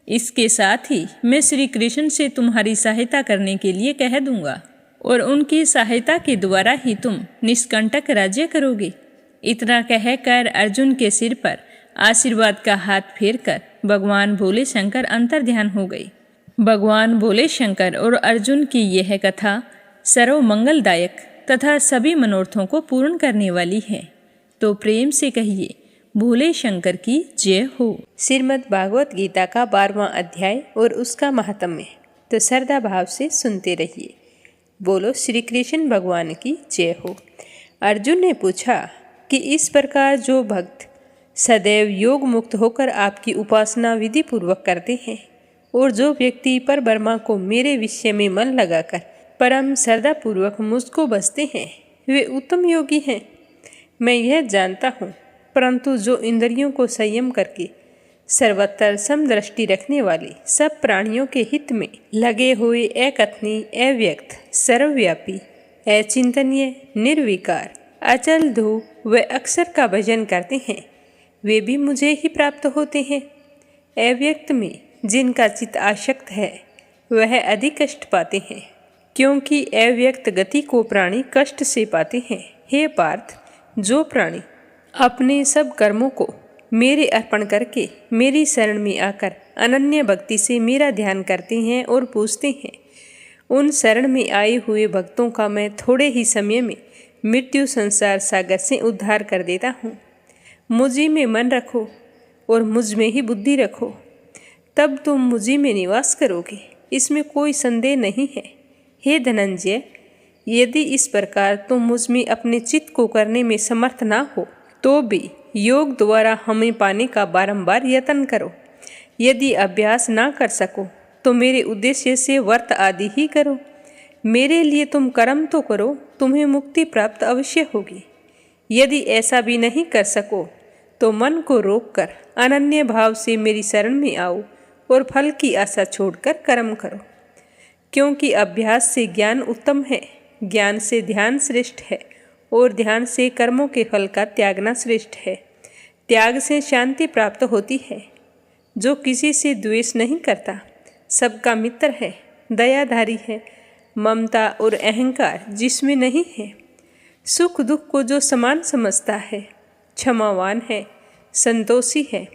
इसके साथ ही मैं श्री कृष्ण से तुम्हारी सहायता करने के लिए कह दूंगा और उनकी सहायता के द्वारा ही तुम निष्कंटक राज्य करोगे। इतना कहकर अर्जुन के सिर पर आशीर्वाद का हाथ फेरकर भगवान भोले शंकर अंतर्ध्यान हो गए। भगवान भोले शंकर और अर्जुन की यह कथा सर्व मंगलदायक तथा सभी मनोरथों को पूर्ण करने वाली है। तो प्रेम से कहिए भोले शंकर की जय हो। श्रीमद् भागवत गीता का 12वां अध्याय और उसका महात्म्य तो श्रद्धा भाव से सुनते रहिए। बोलो श्री कृष्ण भगवान की जय हो। अर्जुन ने पूछा कि इस प्रकार जो भक्त सदैव योग मुक्त होकर आपकी उपासना विधि पूर्वक करते हैं और जो व्यक्ति पर ब्रह्मा को मेरे विषय में मन लगाकर परम श्रद्धा पूर्वक मुझको बसते हैं वे उत्तम योगी हैं, मैं यह जानता हूँ। परंतु जो इंद्रियों को संयम करके सर्वत्र समदृष्टि रखने वाले सब प्राणियों के हित में लगे हुए एकत्नी, अव्यक्त, सर्वव्यापी, अचिंतनीय, निर्विकार, अचल ध्रुव व अक्षर का भजन करते हैं वे भी मुझे ही प्राप्त होते हैं। अव्यक्त में जिनका चित्त आसक्त है वह अधिक कष्ट पाते हैं, क्योंकि अव्यक्त गति को प्राणी कष्ट से पाते हैं। हे पार्थ, जो प्राणी अपने सब कर्मों को मेरे अर्पण करके मेरी शरण में आकर अनन्य भक्ति से मेरा ध्यान करते हैं और पूछते हैं, उन शरण में आए हुए भक्तों का मैं थोड़े ही समय में मृत्यु संसार सागर से उद्धार कर देता हूँ। मुझी में मन रखो और मुझ में ही बुद्धि रखो, तब तुम मुझी में निवास करोगे, इसमें कोई संदेह नहीं है। हे धनंजय, यदि इस प्रकार तुम मुझ में अपने चित्त को करने में समर्थ ना हो तो भी योग द्वारा हमें पाने का बारंबार यत्न करो। यदि अभ्यास ना कर सको तो मेरे उद्देश्य से व्रत आदि ही करो। मेरे लिए तुम कर्म तो करो, तुम्हें मुक्ति प्राप्त अवश्य होगी। यदि ऐसा भी नहीं कर सको तो मन को रोककर अनन्य भाव से मेरी शरण में आओ और फल की आशा छोड़कर कर्म करो, क्योंकि अभ्यास से ज्ञान उत्तम है, ज्ञान से ध्यान श्रेष्ठ है और ध्यान से कर्मों के फल का त्यागना श्रेष्ठ है। त्याग से शांति प्राप्त होती है। जो किसी से द्वेष नहीं करता, सबका मित्र है, दयाधारी है, ममता और अहंकार जिसमें नहीं है, सुख दुख को जो समान समझता है क्षमावान है, संतोषी है,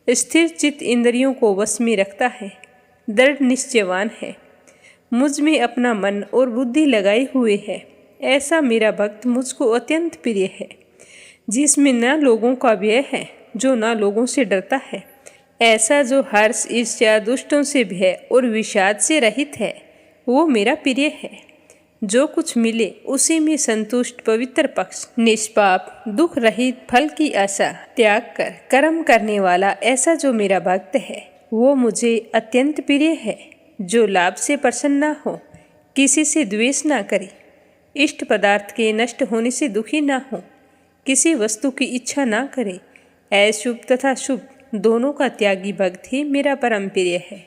स्थिर चित्त इंद्रियों को वश में रखता है, दृढ़ निश्चयवान है, मुझ में अपना मन और बुद्धि लगाए हुए है। ऐसा मेरा भक्त मुझको अत्यंत प्रिय है, जिसमें न लोगों का व्यय है, जो न लोगों से डरता है। ऐसा जो हर्ष, ईर्ष्या, दुष्टों से भय और विषाद से रहित है, वो मेरा प्रिय है। जो कुछ मिले उसी में संतुष्ट, पवित्र पक्ष, निष्पाप, दुख रहित, फल की आशा त्याग कर कर्म करने वाला, ऐसा जो मेरा भक्त है, वो मुझे अत्यंत प्रिय है। जो लाभ से प्रसन्न ना हो, किसी से द्वेष ना करे, इष्ट पदार्थ के नष्ट होने से दुखी ना हो, किसी वस्तु की इच्छा ना करे, अशुभ तथा शुभ दोनों का त्यागी भक्त ही मेरा परम प्रिय है।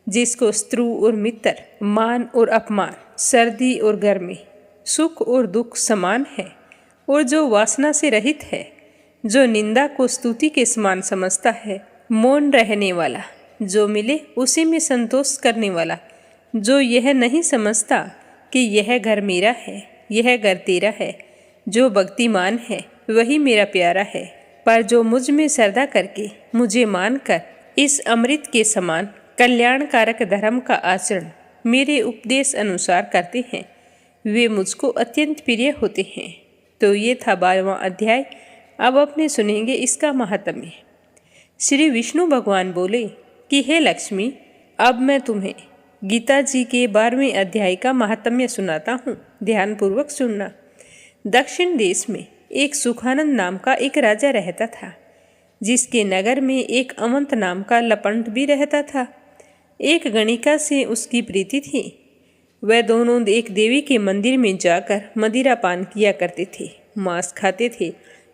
जिसको शत्रु और मित्र, मान और अपमान, सर्दी और गर्मी, सुख और दुख समान है, और जो वासना से रहित है, जो निंदा को स्तुति के समान समझता है, मौन रहने वाला, जो मिले उसी में संतोष करने वाला, जो यह नहीं समझता कि यह घर मेरा है, यह घर तेरा है, जो भक्तिमान है वही मेरा प्यारा है। पर जो मुझ में श्रद्धा करके मुझे मानकर इस अमृत के समान कल्याणकारक धर्म का आचरण मेरे उपदेश अनुसार करते हैं, वे मुझको अत्यंत प्रिय होते हैं। तो ये था 12वां अध्याय। अब अपने सुनेंगे इसका महात्म्य। श्री विष्णु भगवान बोले कि हे लक्ष्मी, अब मैं तुम्हें गीता जी के 12वें अध्याय का महात्म्य सुनाता हूँ। ध्यानपूर्वक सुनना। दक्षिण देश में एक सुखानंद नाम का एक राजा रहता था, जिसके नगर में एक अमंत नाम का लपंट भी रहता था। एक गणिका से उसकी प्रीति थी। वह दोनों एक देवी के मंदिर में जाकर मदिरा पान किया करते थे, मांस खाते थे,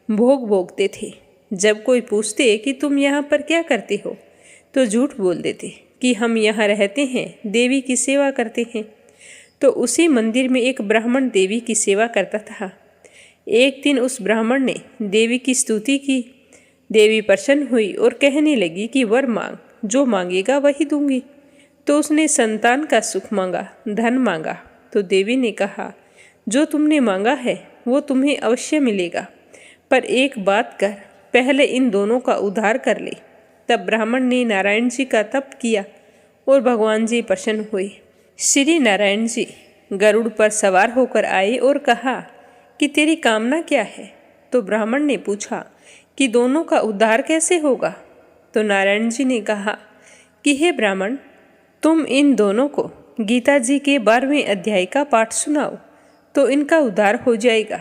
भोग भोगते थे। जब कोई पूछते कि तुम यहाँ पर क्या करते हो, तो झूठ बोल देते कि हम यहाँ रहते हैं, देवी की सेवा करते हैं। तो उसी मंदिर में एक ब्राह्मण देवी की सेवा करता था। एक दिन उस ब्राह्मण ने देवी की स्तुति की। देवी प्रसन्न हुई और कहने लगी कि वर मांग, जो मांगेगा वही दूंगी। तो उसने संतान का सुख मांगा, धन मांगा। तो देवी ने कहा, जो तुमने मांगा है वो तुम्हें अवश्य मिलेगा, पर एक बात कर, पहले इन दोनों का उद्धार कर ले। तब ब्राह्मण ने नारायण जी का तप किया और भगवान जी प्रसन्न हुए। श्री नारायण जी गरुड़ पर सवार होकर आए और कहा कि तेरी कामना क्या है। तो ब्राह्मण ने पूछा कि दोनों का उद्धार कैसे होगा। तो नारायण जी ने कहा कि हे ब्राह्मण, तुम इन दोनों को गीता जी के 12वें अध्याय का पाठ सुनाओ तो इनका उद्धार हो जाएगा।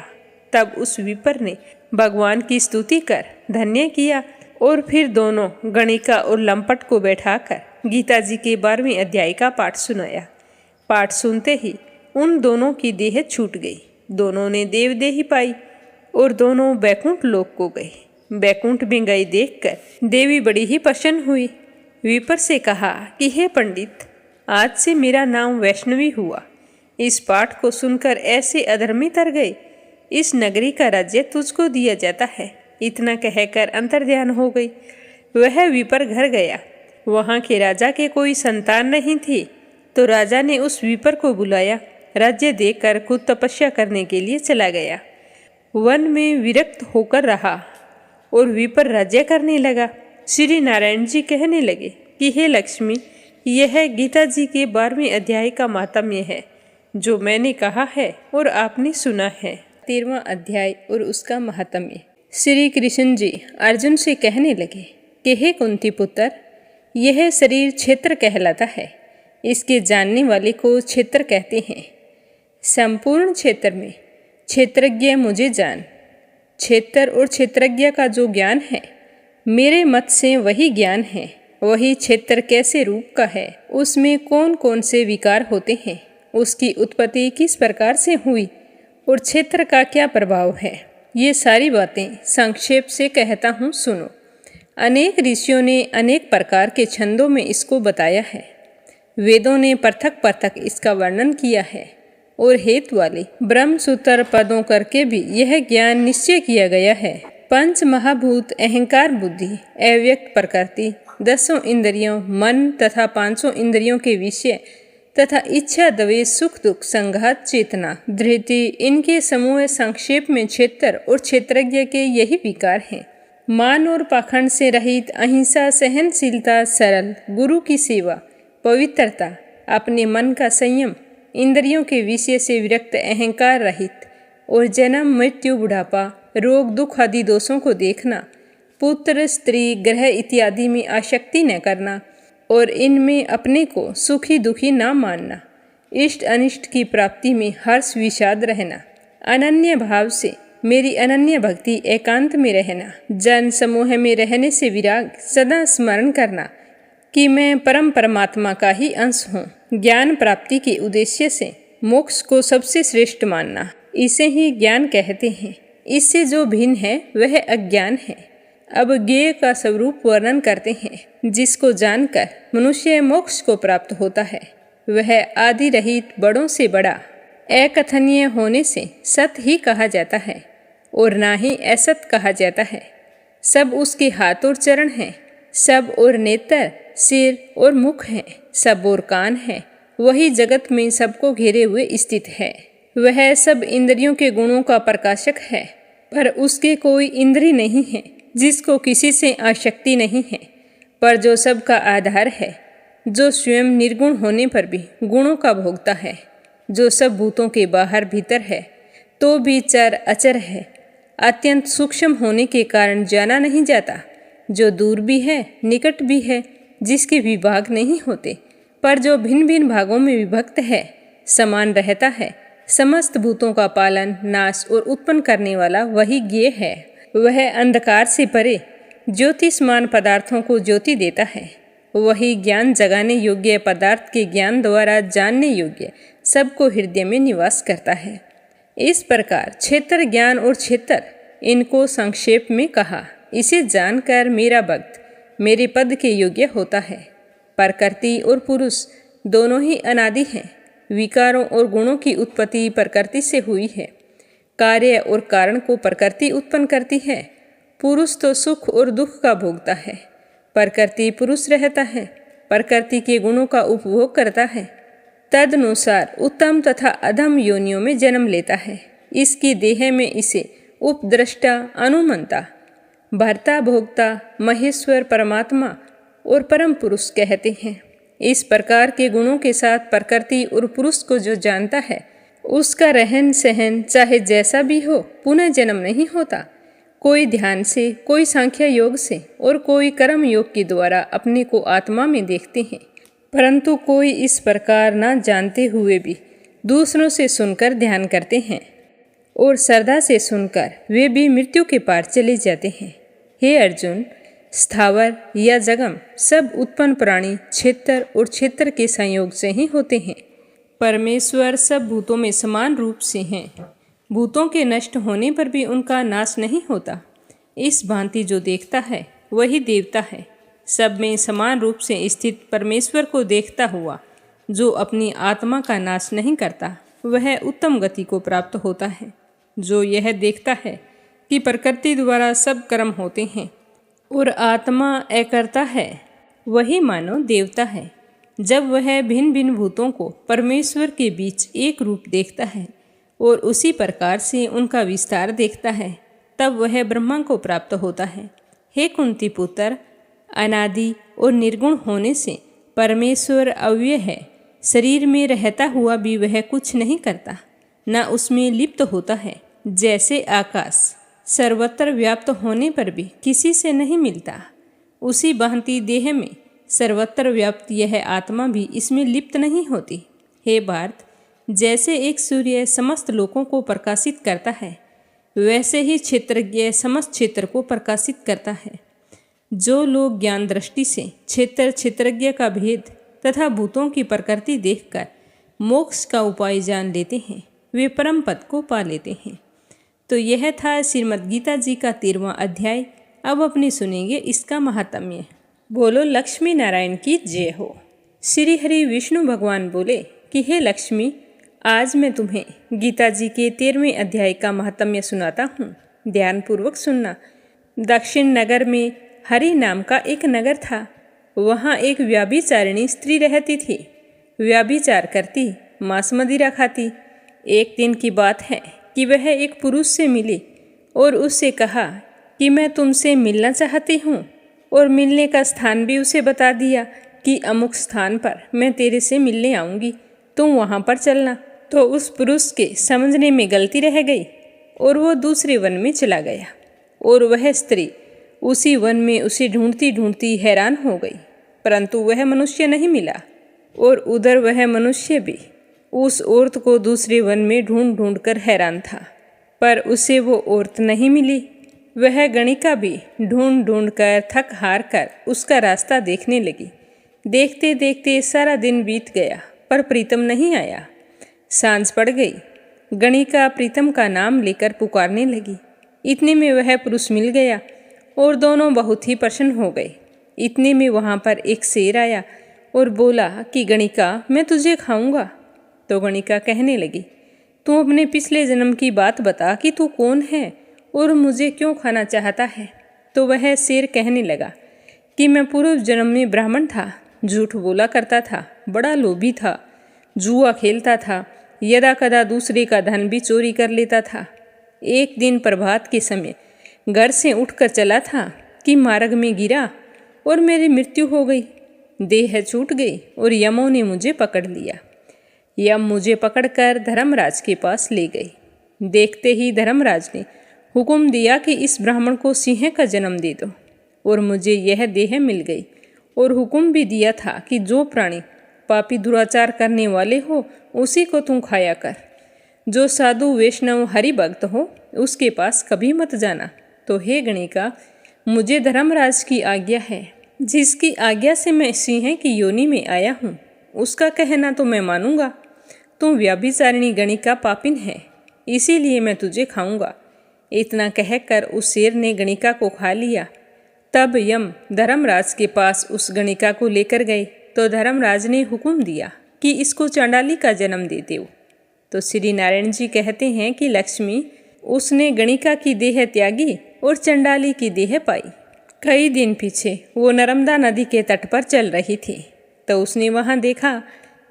तब उस विपर ने भगवान की स्तुति कर धन्य किया और फिर दोनों गणिका और लंपट को बैठाकर गीता जी के 12वें अध्याय का पाठ सुनाया। पाठ सुनते ही उन दोनों की देह छूट गई। दोनों ने देवदेही पाई और दोनों बैकुंठ लोक को गए। बैकुंठ में गए देखकर देवी बड़ी ही प्रसन्न हुई। विपर से कहा कि हे पंडित, आज से मेरा नाम वैष्णवी हुआ। इस पाठ को सुनकर ऐसे अधर्मी तर गए, इस नगरी का राज्य तुझको दिया जाता है। इतना कहकर अंतर्ध्यान हो गई। वह विपर घर गया। वहाँ के राजा के कोई संतान नहीं थी, तो राजा ने उस विपर को बुलाया। राज्य देकर खुद तपस्या करने के लिए चला गया। वन में विरक्त होकर रहा और विपर राज्य करने लगा। श्री नारायण जी कहने लगे कि हे लक्ष्मी, यह गीता जी के 12वें अध्याय का महात्म्य है, जो मैंने कहा है और आपने सुना है। 13वां अध्याय और उसका महात्म्य। श्री कृष्ण जी अर्जुन से कहने लगे कि हे कुंती पुत्र, यह शरीर क्षेत्र कहलाता है। इसके जानने वाले को क्षेत्र कहते हैं। संपूर्ण क्षेत्र में क्षेत्रज्ञ मुझे जान। क्षेत्र और क्षेत्रज्ञ का जो ज्ञान है, मेरे मत से वही ज्ञान है। वही क्षेत्र कैसे रूप का है, उसमें कौन कौन से विकार होते हैं, उसकी उत्पत्ति किस प्रकार से हुई और क्षेत्र का क्या प्रभाव है, ये सारी बातें संक्षेप से कहता हूँ, सुनो। अनेक ऋषियों ने अनेक प्रकार के छंदों में इसको बताया है। वेदों ने पृथक पृथक इसका वर्णन किया है और हेतु वाले ब्रह्मसूत्र पदों करके भी यह ज्ञान निश्चय किया गया है। पंच महाभूत, अहंकार, बुद्धि, अव्यक्त प्रकृति, 10 इंद्रियों, मन तथा 500 इंद्रियों के विषय तथा इच्छा, द्वेष, सुख दुख, संघात, चेतना, धृति, इनके समूह संक्षेप में क्षेत्र और क्षेत्रज्ञ के यही विकार हैं। मान और पाखंड से रहित, अहिंसा, सहनशीलता, सरल, गुरु की सेवा, पवित्रता, अपने मन का संयम, इंद्रियों के विषय से विरक्त, अहंकार रहित और जन्म, मृत्यु, बुढ़ापा, रोग, दुख आदि दोषों को देखना, पुत्र, स्त्री, ग्रह इत्यादि में आसक्ति न करना और इनमें अपने को सुखी दुखी न मानना, इष्ट अनिष्ट की प्राप्ति में हर्ष विषाद रहना, अनन्य भाव से मेरी अनन्य भक्ति, एकांत में रहना, जन समूह में रहने से विराग, सदा स्मरण करना कि मैं परम परमात्मा का ही अंश हूँ, ज्ञान प्राप्ति के उद्देश्य से मोक्ष को सबसे श्रेष्ठ मानना, इसे ही ज्ञान कहते हैं। इससे जो भिन्न है वह अज्ञान है। अब ज्ञेय का स्वरूप वर्णन करते हैं, जिसको जानकर मनुष्य मोक्ष को प्राप्त होता है। वह आदि रहित, बड़ों से बड़ा, अकथनीय होने से सत ही कहा जाता है और ना ही असत कहा जाता है। सब उसके हाथ और चरण हैं, सब और नेत्र, सिर और मुख हैं, सब और कान हैं। वही जगत में सबको घेरे हुए स्थित है। वह सब इंद्रियों के गुणों का प्रकाशक है, पर उसके कोई इंद्री नहीं है, जिसको किसी से आसक्ति नहीं है, पर जो सबका आधार है, जो स्वयं निर्गुण होने पर भी गुणों का भोगता है, जो सब भूतों के बाहर भीतर है, तो भी चर अचर है, अत्यंत सूक्ष्म होने के कारण जाना नहीं जाता, जो दूर भी है, निकट भी है, जिसके विभाग नहीं होते, पर जो भिन्न भिन्न भागों में विभक्त है, समान रहता है, समस्त भूतों का पालन, नाश और उत्पन्न करने वाला वही ज्ञेय है। वह अंधकार से परे ज्योतिषमान पदार्थों को ज्योति देता है। वही ज्ञान जगाने योग्य पदार्थ के ज्ञान द्वारा जानने योग्य सबको हृदय में निवास करता है। इस प्रकार क्षेत्र, ज्ञान और क्षेत्र, इनको संक्षेप में कहा। इसे जानकर मेरा भक्त मेरे पद के योग्य होता है। प्रकृति और पुरुष दोनों ही अनादि हैं। विकारों और गुणों की उत्पत्ति प्रकृति से हुई है। कार्य और कारण को प्रकृति उत्पन्न करती है। पुरुष तो सुख और दुख का भोगता है, प्रकृति पुरुष रहता है, प्रकृति के गुणों का उपभोग करता है, तदनुसार उत्तम तथा अधम योनियों में जन्म लेता है। इसकी देह में इसे उपद्रष्टा, अनुमंता, भर्ता, भोक्ता, महेश्वर, परमात्मा और परम पुरुष कहते हैं। इस प्रकार के गुणों के साथ प्रकृति और पुरुष को जो जानता है, उसका रहन सहन चाहे जैसा भी हो, पुनः जन्म नहीं होता। कोई ध्यान से, कोई सांख्य योग से और कोई कर्म योग के द्वारा अपने को आत्मा में देखते हैं, परंतु कोई इस प्रकार न जानते हुए भी दूसरों से सुनकर ध्यान करते हैं और श्रद्धा से सुनकर वे भी मृत्यु के पार चले जाते हैं। हे अर्जुन, स्थावर या जगम सब उत्पन्न प्राणी क्षेत्र और क्षेत्र के संयोग से ही होते हैं। परमेश्वर सब भूतों में समान रूप से हैं। भूतों के नष्ट होने पर भी उनका नाश नहीं होता। इस भांति जो देखता है वही देवता है। सब में समान रूप से स्थित परमेश्वर को देखता हुआ जो अपनी आत्मा का नाश नहीं करता, वह उत्तम गति को प्राप्त होता है। जो यह देखता है कि प्रकृति द्वारा सब कर्म होते हैं और आत्मा अकर्ता है, वही मानो देवता है। जब वह भिन्न भिन्न भूतों को परमेश्वर के बीच एक रूप देखता है और उसी प्रकार से उनका विस्तार देखता है, तब वह ब्रह्मा को प्राप्त होता है। हे कुंती पुत्र, अनादि और निर्गुण होने से परमेश्वर अव्यय है। शरीर में रहता हुआ भी वह कुछ नहीं करता, न उसमें लिप्त होता है। जैसे आकाश सर्वत्र व्याप्त होने पर भी किसी से नहीं मिलता, उसी भांति देह में सर्वत्र व्याप्त यह आत्मा भी इसमें लिप्त नहीं होती। हे भारत, जैसे एक सूर्य समस्त लोकों को प्रकाशित करता है, वैसे ही क्षेत्रज्ञ समस्त क्षेत्र को प्रकाशित करता है। जो लोग ज्ञान दृष्टि से क्षेत्र क्षेत्रज्ञ का भेद तथा भूतों की प्रकृति देखकर मोक्ष का उपाय जान लेते हैं, वे परम पद को पा लेते हैं। तो यह था श्रीमद् गीता जी का 13वां अध्याय। अब अपनी सुनेंगे इसका महात्म्य। बोलो लक्ष्मी नारायण की जय हो। श्री हरि विष्णु भगवान बोले कि हे लक्ष्मी, आज मैं तुम्हें गीता जी के 13वें अध्याय का महात्म्य सुनाता हूँ। ध्यानपूर्वक सुनना। दक्षिण नगर में हरि नाम का एक नगर था। वहाँ एक व्यभिचारिणी स्त्री रहती थी। व्याभिचार करती, मांस मदिरा खाती। एक दिन की बात है कि वह एक पुरुष से मिली और उससे कहा कि मैं तुमसे मिलना चाहती हूँ, और मिलने का स्थान भी उसे बता दिया कि अमुक स्थान पर मैं तेरे से मिलने आऊँगी, तुम वहाँ पर चलना। तो उस पुरुष के समझने में गलती रह गई और वो दूसरे वन में चला गया, और वह स्त्री उसी वन में उसे ढूंढती ढूंढती हैरान हो गई, परंतु वह मनुष्य नहीं मिला। और उधर वह मनुष्य भी उस औरत को दूसरे वन में ढूंढ ढूंढ कर हैरान था, पर उसे वो औरत नहीं मिली। वह गणिका भी ढूंढ ढूंढ कर थक हार कर उसका रास्ता देखने लगी। देखते देखते सारा दिन बीत गया, पर प्रीतम नहीं आया। सांझ पड़ गई। गणिका प्रीतम का नाम लेकर पुकारने लगी। इतने में वह पुरुष मिल गया और दोनों बहुत ही प्रसन्न हो गए। इतने में वहाँ पर एक शेर आया और बोला कि गणिका, मैं तुझे खाऊंगा। तो गणिका कहने लगी, तू अपने पिछले जन्म की बात बता कि तू कौन है और मुझे क्यों खाना चाहता है। तो वह शेर कहने लगा कि मैं पूर्व जन्म में ब्राह्मण था, झूठ बोला करता था, बड़ा लोभी था, जुआ खेलता था, यदा कदा दूसरे का धन भी चोरी कर लेता था। एक दिन प्रभात के समय घर से उठकर चला था कि मार्ग में गिरा और मेरी मृत्यु हो गई। देह छूट गई और यमों ने मुझे पकड़ लिया। यम मुझे पकड़कर धर्मराज के पास ले गई। देखते ही धर्मराज ने हुक्म दिया कि इस ब्राह्मण को सिंह का जन्म दे दो, और मुझे यह देह मिल गई। और हुक्म भी दिया था कि जो प्राणी पापी दुराचार करने वाले हो उसी को तुम खाया कर। जो साधु वैष्णव हरि भक्त हो उसके पास कभी मत जाना। तो हे गणिका, मुझे धर्मराज की आज्ञा है, जिसकी आज्ञा से मैं सिंह की योनि में आया हूँ उसका कहना तो मैं मानूंगा। तुम व्याभिचारिणी गणिका पापिन है, इसीलिए मैं तुझे खाऊंगा। इतना कहकर उस शेर ने गणिका को खा लिया। तब यम धर्मराज के पास उस गणिका को लेकर गए तो धर्मराज ने हुक्म दिया कि इसको चंडाली का जन्म दे दो। तो श्री नारायण जी कहते हैं कि लक्ष्मी उसने गणिका की देह त्यागी और चंडाली की देह पाई। कई दिन पीछे वो नर्मदा नदी के तट पर चल रही थी, तो उसने वहाँ देखा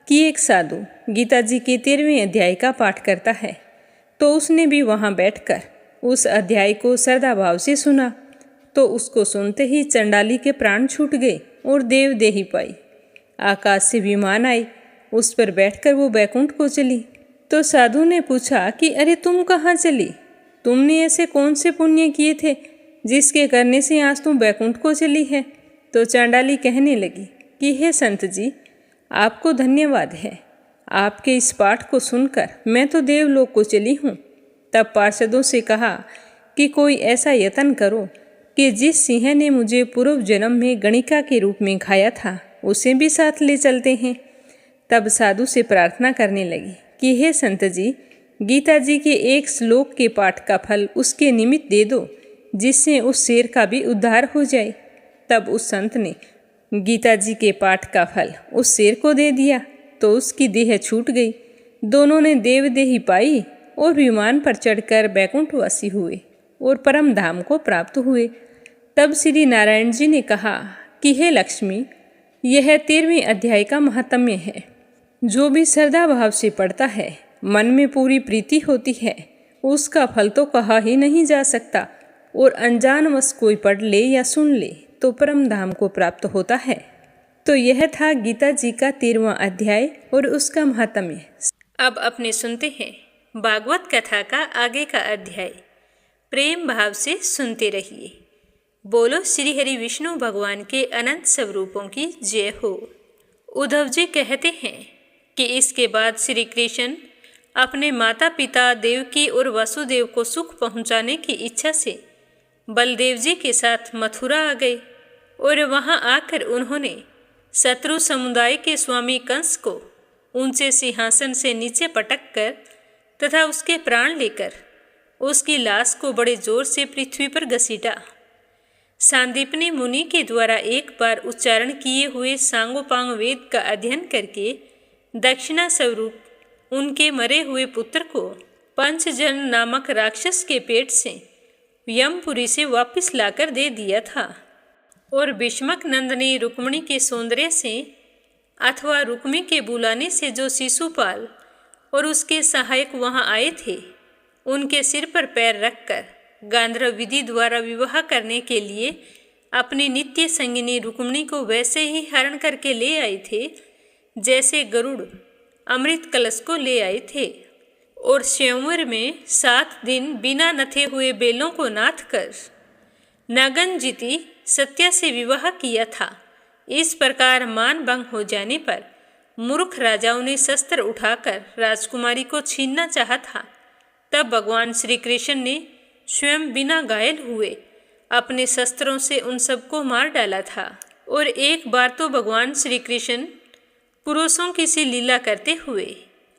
कि एक साधु गीता जी के 13वें अध्याय का पाठ करता है। तो उसने भी वहाँ बैठकर उस अध्याय को श्रद्धा भाव से सुना। तो उसको सुनते ही चंडाली के प्राण छूट गए और देवदेही पाई। आकाश से विमान आई, उस पर बैठकर वो बैकुंठ को चली। तो साधु ने पूछा कि अरे तुम कहाँ चली? तुमने ऐसे कौन से पुण्य किए थे जिसके करने से आज तुम बैकुंठ को चली है? तो चंडाली कहने लगी कि हे संत जी, आपको धन्यवाद है। आपके इस पाठ को सुनकर मैं तो देवलोक को चली हूँ। तब पार्षदों से कहा कि कोई ऐसा यत्न करो कि जिस सिंह ने मुझे पूर्व जन्म में गणिका के रूप में खाया था उसे भी साथ ले चलते हैं। तब साधु से प्रार्थना करने लगी कि हे संत जी, गीता जी के एक श्लोक के पाठ का फल उसके निमित्त दे दो, जिससे उस शेर का भी उद्धार हो जाए। तब उस संत ने गीता जी के पाठ का फल उस शेर को दे दिया, तो उसकी देह छूट गई। दोनों ने देवदेही पाई और विमान पर चढ़कर बैकुंठवासी हुए और परम धाम को प्राप्त हुए। तब श्री नारायण जी ने कहा कि हे लक्ष्मी, यह 13वें अध्याय का महात्म्य है। जो भी श्रद्धा भाव से पढ़ता है, मन में पूरी प्रीति होती है, उसका फल तो कहा ही नहीं जा सकता, और अनजानवश कोई पढ़ ले या सुन ले तो परम धाम को प्राप्त होता है। तो यह था गीता जी का 13वां अध्याय और उसका महात्म्य। अब अपने सुनते हैं भागवत कथा का आगे का अध्याय। प्रेम भाव से सुनते रहिए। बोलो श्री हरि विष्णु भगवान के अनंत स्वरूपों की जय हो। उद्धव जी कहते हैं कि इसके बाद श्री कृष्ण अपने माता पिता देवकी और वसुदेव को सुख पहुंचाने की इच्छा से बलदेव जी के साथ मथुरा आ गए, और वहां आकर उन्होंने शत्रु समुदाय के स्वामी कंस को ऊंचे सिंहासन से नीचे पटक कर तथा उसके प्राण लेकर उसकी लाश को बड़े जोर से पृथ्वी पर घसीटा। सांदीपनी मुनि के द्वारा एक बार उच्चारण किए हुए सांगोपांग वेद का अध्ययन करके दक्षिणा स्वरूप उनके मरे हुए पुत्र को पंचजन नामक राक्षस के पेट से यमपुरी से वापस लाकर दे दिया था। और भीष्मक नंद ने रुक्मिणी के सौंदर्य से अथवा रुक्मी के बुलाने से जो शिशुपाल और उसके सहायक वहां आए थे, उनके सिर पर पैर रखकर गांधर्व विधि द्वारा विवाह करने के लिए अपनी नित्य संगिनी रुक्मिणी को वैसे ही हरण करके ले आए थे जैसे गरुड़ अमृत कलश को ले आए थे, और स्वयंवर में 7 दिन बिना नथे हुए बेलों को नाथ कर नागन जीती सत्या से विवाह किया था। इस प्रकार मान भंग हो जाने पर मूर्ख राजाओं ने शस्त्र उठाकर राजकुमारी को छीनना चाहा था। तब भगवान श्री कृष्ण ने स्वयं बिना घायल हुए अपने शस्त्रों से उन सबको मार डाला था। और एक बार तो भगवान श्री कृष्ण पुरुषों की सी लीला करते हुए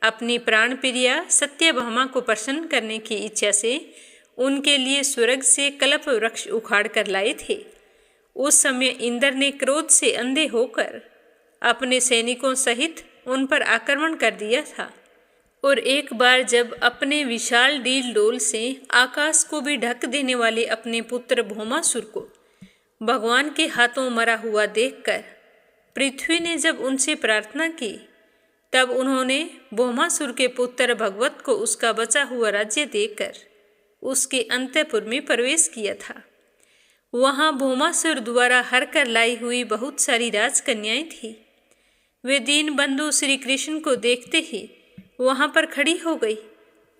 अपनी प्राण प्रिया सत्यभामा को प्रसन्न करने की इच्छा से उनके लिए स्वर्ग से कल्प वृक्ष उखाड़ कर लाए थे। उस समय इंद्र ने क्रोध से अंधे होकर अपने सैनिकों सहित उन पर आक्रमण कर दिया था। और एक बार जब अपने विशाल डील डोल से आकाश को भी ढक देने वाले अपने पुत्र भौमासुर को भगवान के हाथों मरा हुआ देखकर पृथ्वी ने जब उनसे प्रार्थना की, तब उन्होंने भौमासुर के पुत्र भगवत को उसका बचा हुआ राज्य देकर उसके अंतःपुर में प्रवेश किया था। वहाँ भौमासुर द्वारा हर कर लाई हुई बहुत सारी राजकन्याएं थी। वे दीन बंधु श्री कृष्ण को देखते ही वहाँ पर खड़ी हो गई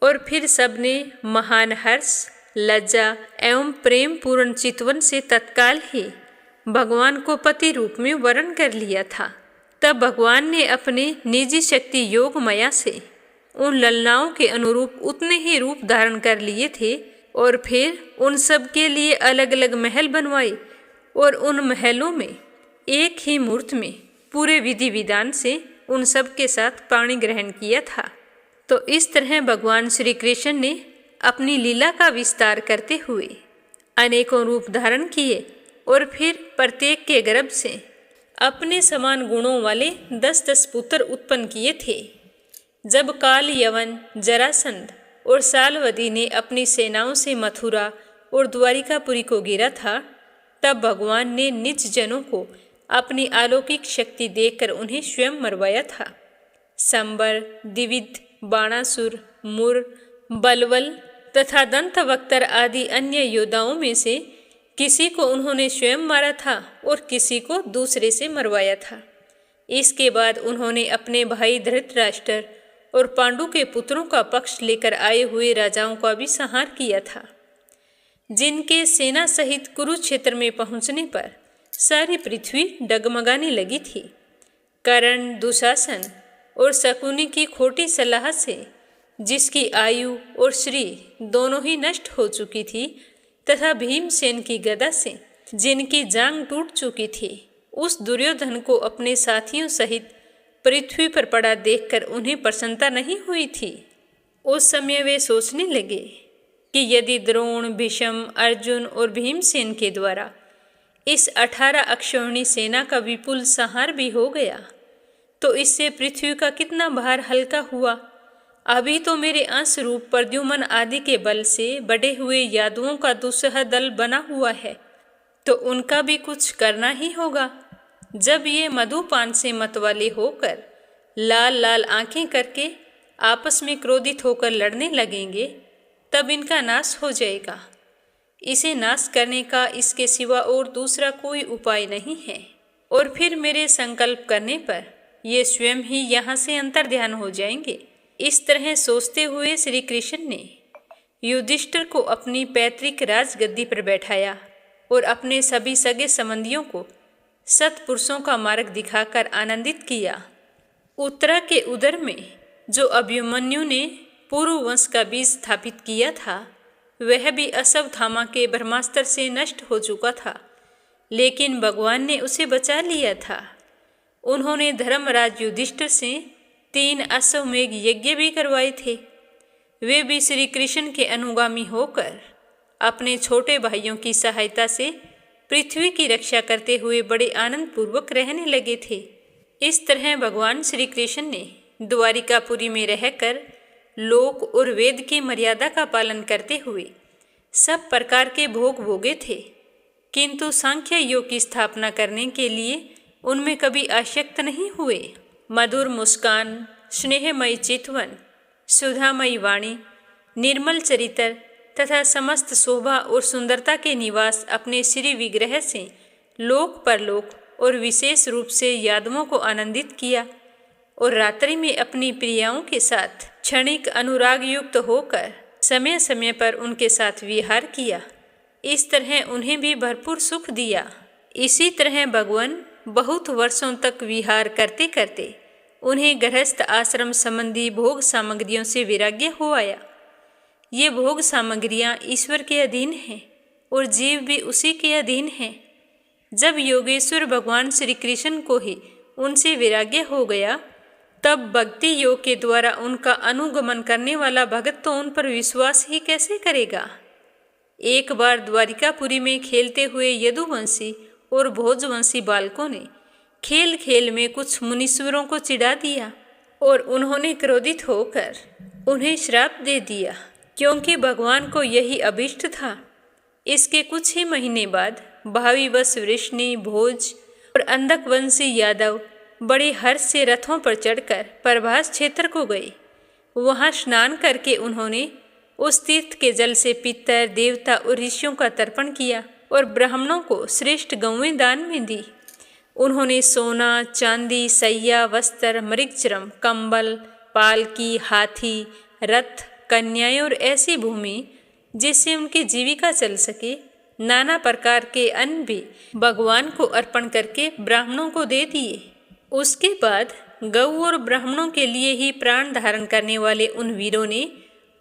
और फिर सबने महान हर्ष, लज्जा एवं प्रेम पूर्ण चितवन से तत्काल ही भगवान को पति रूप में वरण कर लिया था। तब भगवान ने अपने निजी शक्ति योग माया से उन ललनाओं के अनुरूप उतने ही रूप धारण कर लिए थे और फिर उन सब के लिए अलग अलग महल बनवाए और उन महलों में एक ही मुहूर्त में पूरे विधि विधान से उन सब के साथ पाणी ग्रहण किया था। तो इस तरह भगवान श्री कृष्ण ने अपनी लीला का विस्तार करते हुए अनेकों रूप धारण किए और फिर प्रत्येक के गर्भ से अपने समान गुणों वाले 10-10 पुत्र उत्पन्न किए थे। जब काल यवन, जरासंध और सालवदी ने अपनी सेनाओं से मथुरा और द्वारिकापुरी को घेरा था, तब भगवान ने निज जनों को अपनी अलौकिक शक्ति देकर उन्हें स्वयं मरवाया था। संबर, द्विविद, बाणासुर, मुर, बलवल तथा दंतवक्तर आदि अन्य योद्धाओं में से किसी को उन्होंने स्वयं मारा था और किसी को दूसरे से मरवाया था। इसके बाद उन्होंने अपने भाई धृतराष्ट्र और पांडु के पुत्रों का पक्ष लेकर आए हुए राजाओं का भी संहार किया था, जिनके सेना सहित कुरुक्षेत्र में पहुंचने पर सारी पृथ्वी डगमगाने लगी थी। कर्ण, दुशासन और शकुनी की खोटी सलाह से जिसकी आयु और श्री दोनों ही नष्ट हो चुकी थी, तथा भीमसेन की गदा से जिनकी जांग टूट चुकी थी, उस दुर्योधन को अपने साथियों सहित पृथ्वी पर पड़ा देखकर उन्हें प्रसन्नता नहीं हुई थी। उस समय वे सोचने लगे कि यदि द्रोण, भीष्म, अर्जुन और भीमसेन के द्वारा इस 18 अक्षौहिणी सेना का विपुल संहार भी हो गया, तो इससे पृथ्वी का कितना भार हल्का हुआ। अभी तो मेरे अंश रूप प्रद्युम्न आदि के बल से बढ़े हुए यादवों का दुस्सह दल बना हुआ है, तो उनका भी कुछ करना ही होगा। जब ये मधुपान से मतवाले होकर लाल लाल आंखें करके आपस में क्रोधित होकर लड़ने लगेंगे, तब इनका नाश हो जाएगा। इसे नाश करने का इसके सिवा और दूसरा कोई उपाय नहीं है। और फिर मेरे संकल्प करने पर ये स्वयं ही यहाँ से अंतर्ध्यान हो जाएंगे। इस तरह सोचते हुए श्री कृष्ण ने युधिष्ठिर को अपनी पैतृक राजगद्दी पर बैठाया और अपने सभी सगे संबंधियों को सत्पुरुषों का मार्ग दिखाकर आनंदित किया। उत्तरा के उदर में जो अभिमन्यु ने पूर्व वंश का बीज स्थापित किया था, वह भी अश्वत्थामा के ब्रह्मास्त्र से नष्ट हो चुका था, लेकिन भगवान ने उसे बचा लिया था। उन्होंने धर्मराज युधिष्ठिर से 3 अश्वमेघ यज्ञ भी करवाए थे। वे भी श्री कृष्ण के अनुगामी होकर अपने छोटे भाइयों की सहायता से पृथ्वी की रक्षा करते हुए बड़े आनंद पूर्वक रहने लगे थे। इस तरह भगवान श्री कृष्ण ने द्वारिकापुरी में रहकर लोक और वेद की मर्यादा का पालन करते हुए सब प्रकार के भोग भोगे थे, किंतु सांख्य योग की स्थापना करने के लिए उनमें कभी आसक्त नहीं हुए। मधुर मुस्कान, स्नेहमयी चितवन, सुधामयी वाणी, निर्मल चरित्र तथा समस्त शोभा और सुंदरता के निवास अपने श्री विग्रह से लोक परलोक और विशेष रूप से यादवों को आनंदित किया और रात्रि में अपनी प्रियाओं के साथ क्षणिक अनुराग युक्त होकर समय समय पर उनके साथ विहार किया। इस तरह उन्हें भी भरपूर सुख दिया। इसी तरह भगवान बहुत वर्षों तक विहार करते करते उन्हें गृहस्थ आश्रम संबंधी भोग सामग्रियों से वैराग्य हो आया। ये भोग सामग्रियां ईश्वर के अधीन हैं और जीव भी उसी के अधीन हैं। जब योगेश्वर भगवान श्री कृष्ण को ही उनसे वैराग्य हो गया, तब भक्ति योग के द्वारा उनका अनुगमन करने वाला भगत तो उन पर विश्वास ही कैसे करेगा। एक बार द्वारिकापुरी में खेलते हुए यदुवंशी और भोजवंशी बालकों ने खेल खेल में कुछ मुनीश्वरों को चिढ़ा दिया और उन्होंने क्रोधित होकर उन्हें श्राप दे दिया, क्योंकि भगवान को यही अभिष्ट था। इसके कुछ ही महीने बाद भावी वश वृष्णि, भोज और अंधकवंशी यादव बड़े हर्ष से रथों पर चढ़कर प्रभास क्षेत्र को गए। वहां स्नान करके उन्होंने उस तीर्थ के जल से पितर, देवता और ऋषियों का तर्पण किया और ब्राह्मणों को श्रेष्ठ गौएं दान में दी। उन्होंने सोना, चांदी, सैया, वस्त्र, मृगचर्म, कंबल, पालकी, हाथी, रथ, कन्याएं और ऐसी भूमि जिससे उनकी जीविका चल सके, नाना प्रकार के अन्न भी भगवान को अर्पण करके ब्राह्मणों को दे दिए। उसके बाद गौ और ब्राह्मणों के लिए ही प्राण धारण करने वाले उन वीरों ने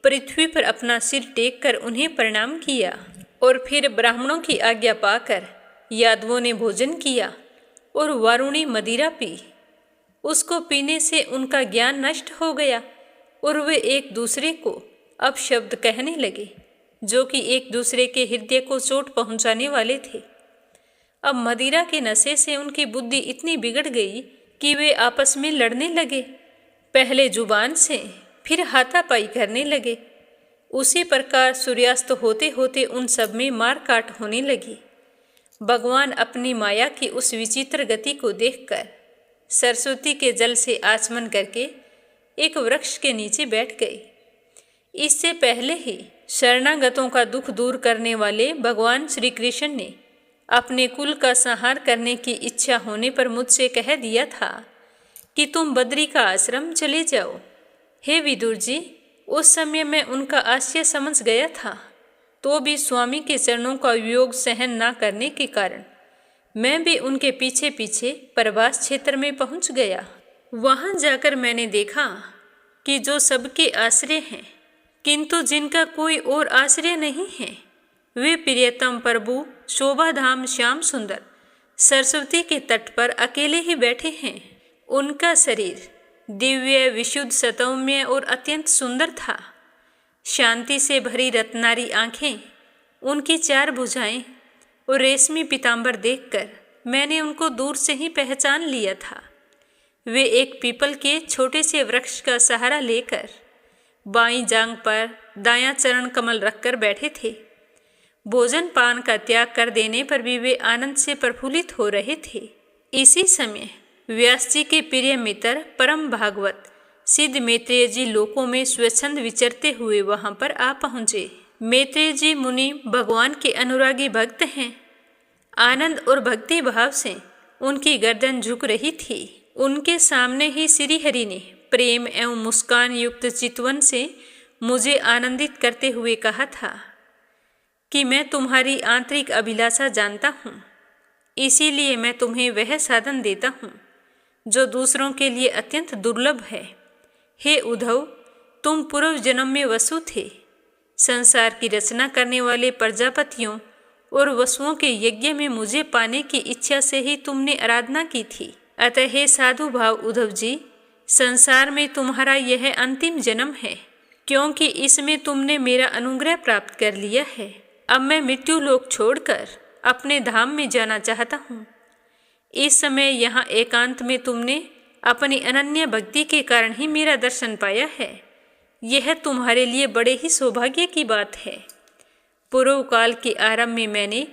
पृथ्वी पर अपना सिर टेक कर उन्हें प्रणाम किया और फिर ब्राह्मणों की आज्ञा पाकर यादवों ने भोजन किया और वारुणी मदिरा पी। उसको पीने से उनका ज्ञान नष्ट हो गया और वे एक दूसरे को अपशब्द कहने लगे, जो कि एक दूसरे के हृदय को चोट पहुंचाने वाले थे। अब मदिरा के नशे से उनकी बुद्धि इतनी बिगड़ गई कि वे आपस में लड़ने लगे, पहले जुबान से, फिर हाथापाई करने लगे। उसी प्रकार सूर्यास्त होते होते उन सब में मार काट होने लगी। भगवान अपनी माया की उस विचित्र गति को देखकर सरस्वती के जल से आचमन करके एक वृक्ष के नीचे बैठ गए। इससे पहले ही शरणागतों का दुख दूर करने वाले भगवान श्री कृष्ण ने अपने कुल का संहार करने की इच्छा होने पर मुझसे कह दिया था कि तुम बद्री का आश्रम चले जाओ। हे विदुर जी, उस समय मैं उनका आशय समझ गया था, तो भी स्वामी के चरणों का वियोग सहन न करने के कारण मैं भी उनके पीछे पीछे प्रभास क्षेत्र में पहुंच गया। वहां जाकर मैंने देखा कि जो सबके आश्रय हैं, किंतु जिनका कोई और आश्रय नहीं है, वे प्रियतम प्रभु शोभाधाम श्याम सुंदर सरस्वती के तट पर अकेले ही बैठे हैं। उनका शरीर दिव्य, विशुद्ध, सतौम्य और अत्यंत सुंदर था। शांति से भरी रत्नारी आंखें, उनकी 4 भुजाएं और रेशमी पीतांबर देखकर मैंने उनको दूर से ही पहचान लिया था। वे एक पीपल के छोटे से वृक्ष का सहारा लेकर बाईं जांघ पर दायां चरण कमल रखकर बैठे थे। भोजन पान का त्याग कर देने पर भी वे आनंद से प्रफुल्लित हो रहे थे। इसी समय व्यास जी के प्रिय मित्र परम भागवत सिद्ध मैत्रेय जी लोकों में स्वच्छंद विचरते हुए वहां पर आ पहुंचे। मैत्रेय जी मुनि भगवान के अनुरागी भक्त हैं। आनंद और भक्ति भाव से उनकी गर्दन झुक रही थी। उनके सामने ही श्री हरि ने प्रेम एवं मुस्कान युक्त चितवन से मुझे आनंदित करते हुए कहा था कि मैं तुम्हारी आंतरिक अभिलाषा जानता हूँ, इसीलिए मैं तुम्हें वह साधन देता हूँ जो दूसरों के लिए अत्यंत दुर्लभ है। हे उद्धव, तुम पूर्व जन्म में वसु थे। संसार की रचना करने वाले प्रजापतियों और वसुओं के यज्ञ में मुझे पाने की इच्छा से ही तुमने आराधना की थी। अतः हे साधु भाव उद्धव जी, संसार में तुम्हारा यह अंतिम जन्म है, क्योंकि इसमें तुमने मेरा अनुग्रह प्राप्त कर लिया है। अब मैं मृत्यु लोक छोड़कर अपने धाम में जाना चाहता हूँ। इस समय यहाँ एकांत में तुमने अपनी अनन्य भक्ति के कारण ही मेरा दर्शन पाया है। यह तुम्हारे लिए बड़े ही सौभाग्य की बात है। पूर्व काल के आरंभ में मैंने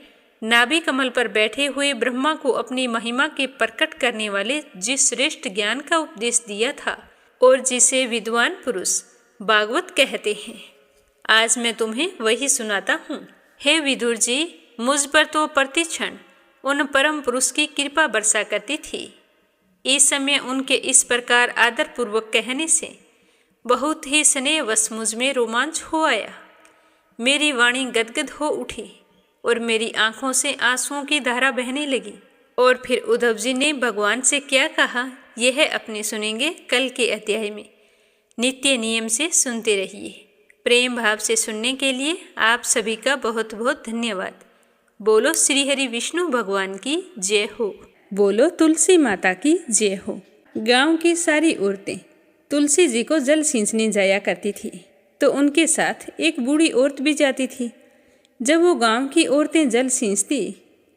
नाभि कमल पर बैठे हुए ब्रह्मा को अपनी महिमा के प्रकट करने वाले जिस श्रेष्ठ ज्ञान का उपदेश दिया था और जिसे विद्वान पुरुष भागवत कहते हैं, आज मैं तुम्हें वही सुनाता हूँ। हे विदुर जी, मुझ पर तो प्रतिक्षण उन परम पुरुष की कृपा बरसा करती थी। इस समय उनके इस प्रकार आदरपूर्वक कहने से बहुत ही स्नेहवश मुझ में रोमांच हो आया। मेरी वाणी गदगद हो उठी और मेरी आंखों से आंसुओं की धारा बहने लगी। और फिर उद्धव जी ने भगवान से क्या कहा, यह अपने सुनेंगे कल के अध्याय में। नित्य नियम से सुनते रहिए। प्रेम भाव से सुनने के लिए आप सभी का बहुत बहुत धन्यवाद। बोलो श्री हरि विष्णु भगवान की जय हो। बोलो तुलसी माता की जय हो। गांव की सारी औरतें तुलसी जी को जल सींचने जाया करती थी, तो उनके साथ एक बूढ़ी औरत भी जाती थी। जब वो गांव की औरतें जल सींचती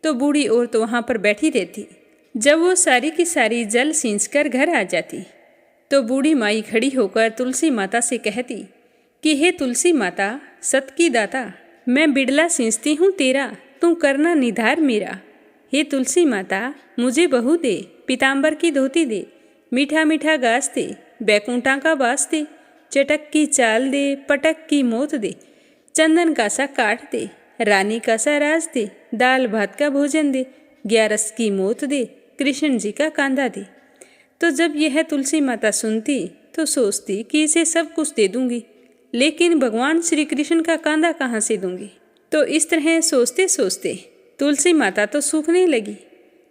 तो बूढ़ी औरत वहाँ पर बैठी रहती। जब वो सारी की सारी जल सींचकर घर आ जाती तो बूढ़ी माई खड़ी होकर तुलसी माता से कहती कि हे तुलसी माता, सत की दाता, मैं बिड़ला सींचती हूँ तेरा, तू करना निधार मेरा। हे तुलसी माता, मुझे बहू दे, पीताम्बर की धोती दे, मीठा मीठा घास दे, बैकुंठा का बास दे, चटक की चाल दे, पटक की मोत दे, चंदन का सा काट दे, रानी का सा राज दे, दाल भात का भोजन दे, 11 की मोत दे, कृष्ण जी का कांधा दे। तो जब यह तुलसी माता सुनती तो सोचती कि इसे सब कुछ दे दूंगी, लेकिन भगवान श्री कृष्ण का कांधा कहाँ से दूंगी। तो इस तरह सोचते सोचते तुलसी माता तो सूखने लगी।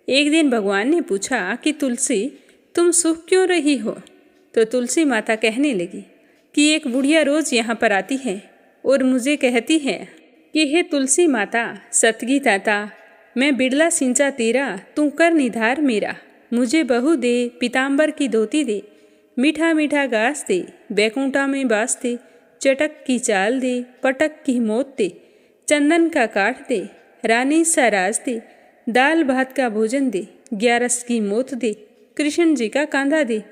एक दिन भगवान ने पूछा कि तुलसी, तुम सूख क्यों रही हो। तो तुलसी माता कहने लगी कि एक बुढ़िया रोज यहाँ पर आती है और मुझे कहती है कि हे तुलसी माता, सतगी दाता, मैं बिड़ला सिंचा तेरा, तू कर निधार मेरा। मुझे बहू दे, पीताम्बर की धोती दे, मीठा मीठा घास दे, बैकुंठा में बास दे, चटक की चाल दे, पटक की मोत दे, चंदन का काट दे, रानी सा राज दे, दाल भात का भोजन दे, 11 की मोत दे, कृष्ण जी का कांधा दे।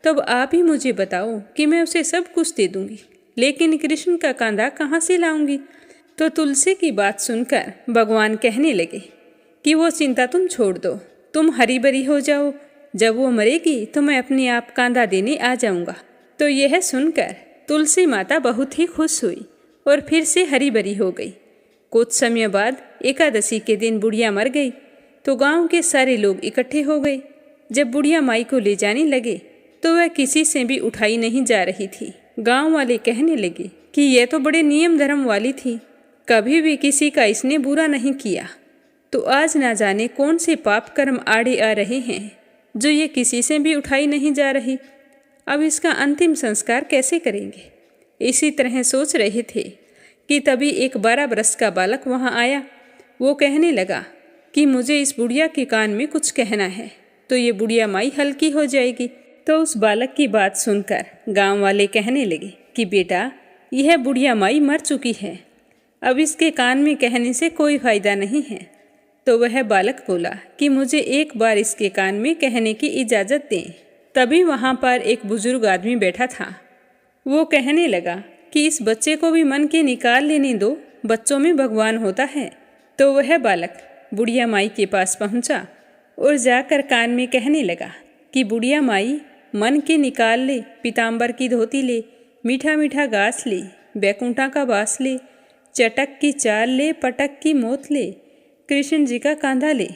तब आप ही मुझे बताओ कि मैं उसे सब कुछ दे दूंगी, लेकिन कृष्ण का कांधा कहाँ से लाऊंगी। तो तुलसी की बात सुनकर भगवान कहने लगे कि वो चिंता तुम छोड़ दो, तुम हरी भरी हो जाओ। जब वो मरेगी तो मैं अपने आप कांधा देने आ जाऊंगा। तो यह सुनकर तुलसी माता बहुत ही खुश हुई और फिर से हरी भरी हो गई। कुछ समय बाद एकादशी के दिन बुढ़िया मर गई तो गांव के सारे लोग इकट्ठे हो गए। जब बुढ़िया माई को ले जाने लगे तो वह किसी से भी उठाई नहीं जा रही थी। गांव वाले कहने लगे कि यह तो बड़े नियम धर्म वाली थी, कभी भी किसी का इसने बुरा नहीं किया, तो आज ना जाने कौन से पाप कर्म आड़े आ रहे हैं जो ये किसी से भी उठाई नहीं जा रही। अब इसका अंतिम संस्कार कैसे करेंगे। इसी तरह सोच रहे थे कि तभी एक 12 वर्ष का बालक वहाँ आया। वो कहने लगा कि मुझे इस बुढ़िया के कान में कुछ कहना है, तो ये बुढ़िया माई हल्की हो जाएगी। तो उस बालक की बात सुनकर गांव वाले कहने लगे कि बेटा, यह बुढ़िया माई मर चुकी है, अब इसके कान में कहने से कोई फायदा नहीं है। तो वह बालक बोला कि मुझे एक बार इसके कान में कहने की इजाज़त दें। तभी वहाँ पर एक बुजुर्ग आदमी बैठा था। वो कहने लगा कि इस बच्चे को भी मन के निकाल लेने दो, बच्चों में भगवान होता है। तो वह बालक बुढ़िया माई के पास पहुँचा और जाकर कान में कहने लगा कि बुढ़िया माई, मन के निकाल ले, पीताम्बर की धोती ले, मीठा मीठा घास ले, बैकुंठा का बास ले, चटक की चाल ले, पटक की मोत ले, कृष्ण जी का कांधा ले।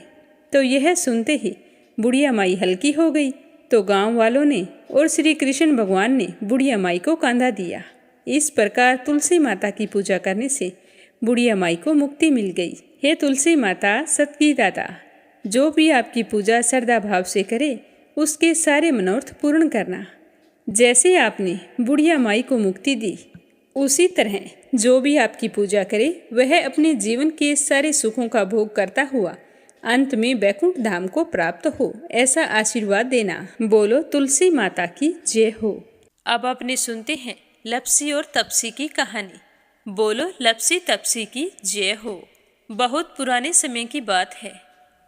तो यह सुनते ही बुढ़िया माई हल्की हो गई। तो गांव वालों ने और श्री कृष्ण भगवान ने बुढ़िया माई को कांधा दिया। इस प्रकार तुलसी माता की पूजा करने से बुढ़िया माई को मुक्ति मिल गई। हे तुलसी माता, सतगी दाता, जो भी आपकी पूजा श्रद्धा भाव से करे उसके सारे मनोरथ पूर्ण करना। जैसे आपने बुढ़िया माई को मुक्ति दी, उसी तरह जो भी आपकी पूजा करे वह अपने जीवन के सारे सुखों का भोग करता हुआ अंत में बैकुंठ धाम को प्राप्त हो, ऐसा आशीर्वाद देना। बोलो तुलसी माता की जय हो। अब अपने सुनते हैं लपसी और तपसी की कहानी। बोलो लपसी तपसी की जय हो। बहुत पुराने समय की बात है।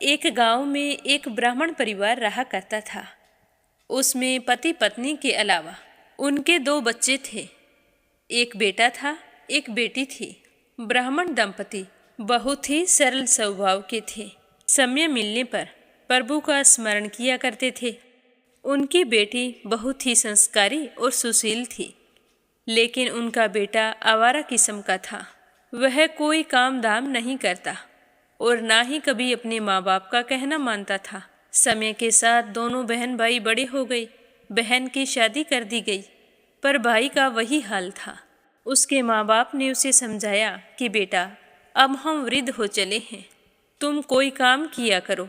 एक गांव में एक ब्राह्मण परिवार रहा करता था। उसमें पति पत्नी के अलावा उनके 2 बच्चे थे। एक बेटा था, एक बेटी थी। ब्राह्मण दंपति बहुत ही सरल स्वभाव के थे। समय मिलने पर प्रभु का स्मरण किया करते थे। उनकी बेटी बहुत ही संस्कारी और सुशील थी, लेकिन उनका बेटा आवारा किस्म का था। वह कोई काम धाम नहीं करता और ना ही कभी अपने माँ बाप का कहना मानता था। समय के साथ दोनों बहन भाई बड़े हो गए। बहन की शादी कर दी गई, पर भाई का वही हाल था। उसके माँ बाप ने उसे समझाया कि बेटा, अब हम वृद्ध हो चले हैं, तुम कोई काम किया करो,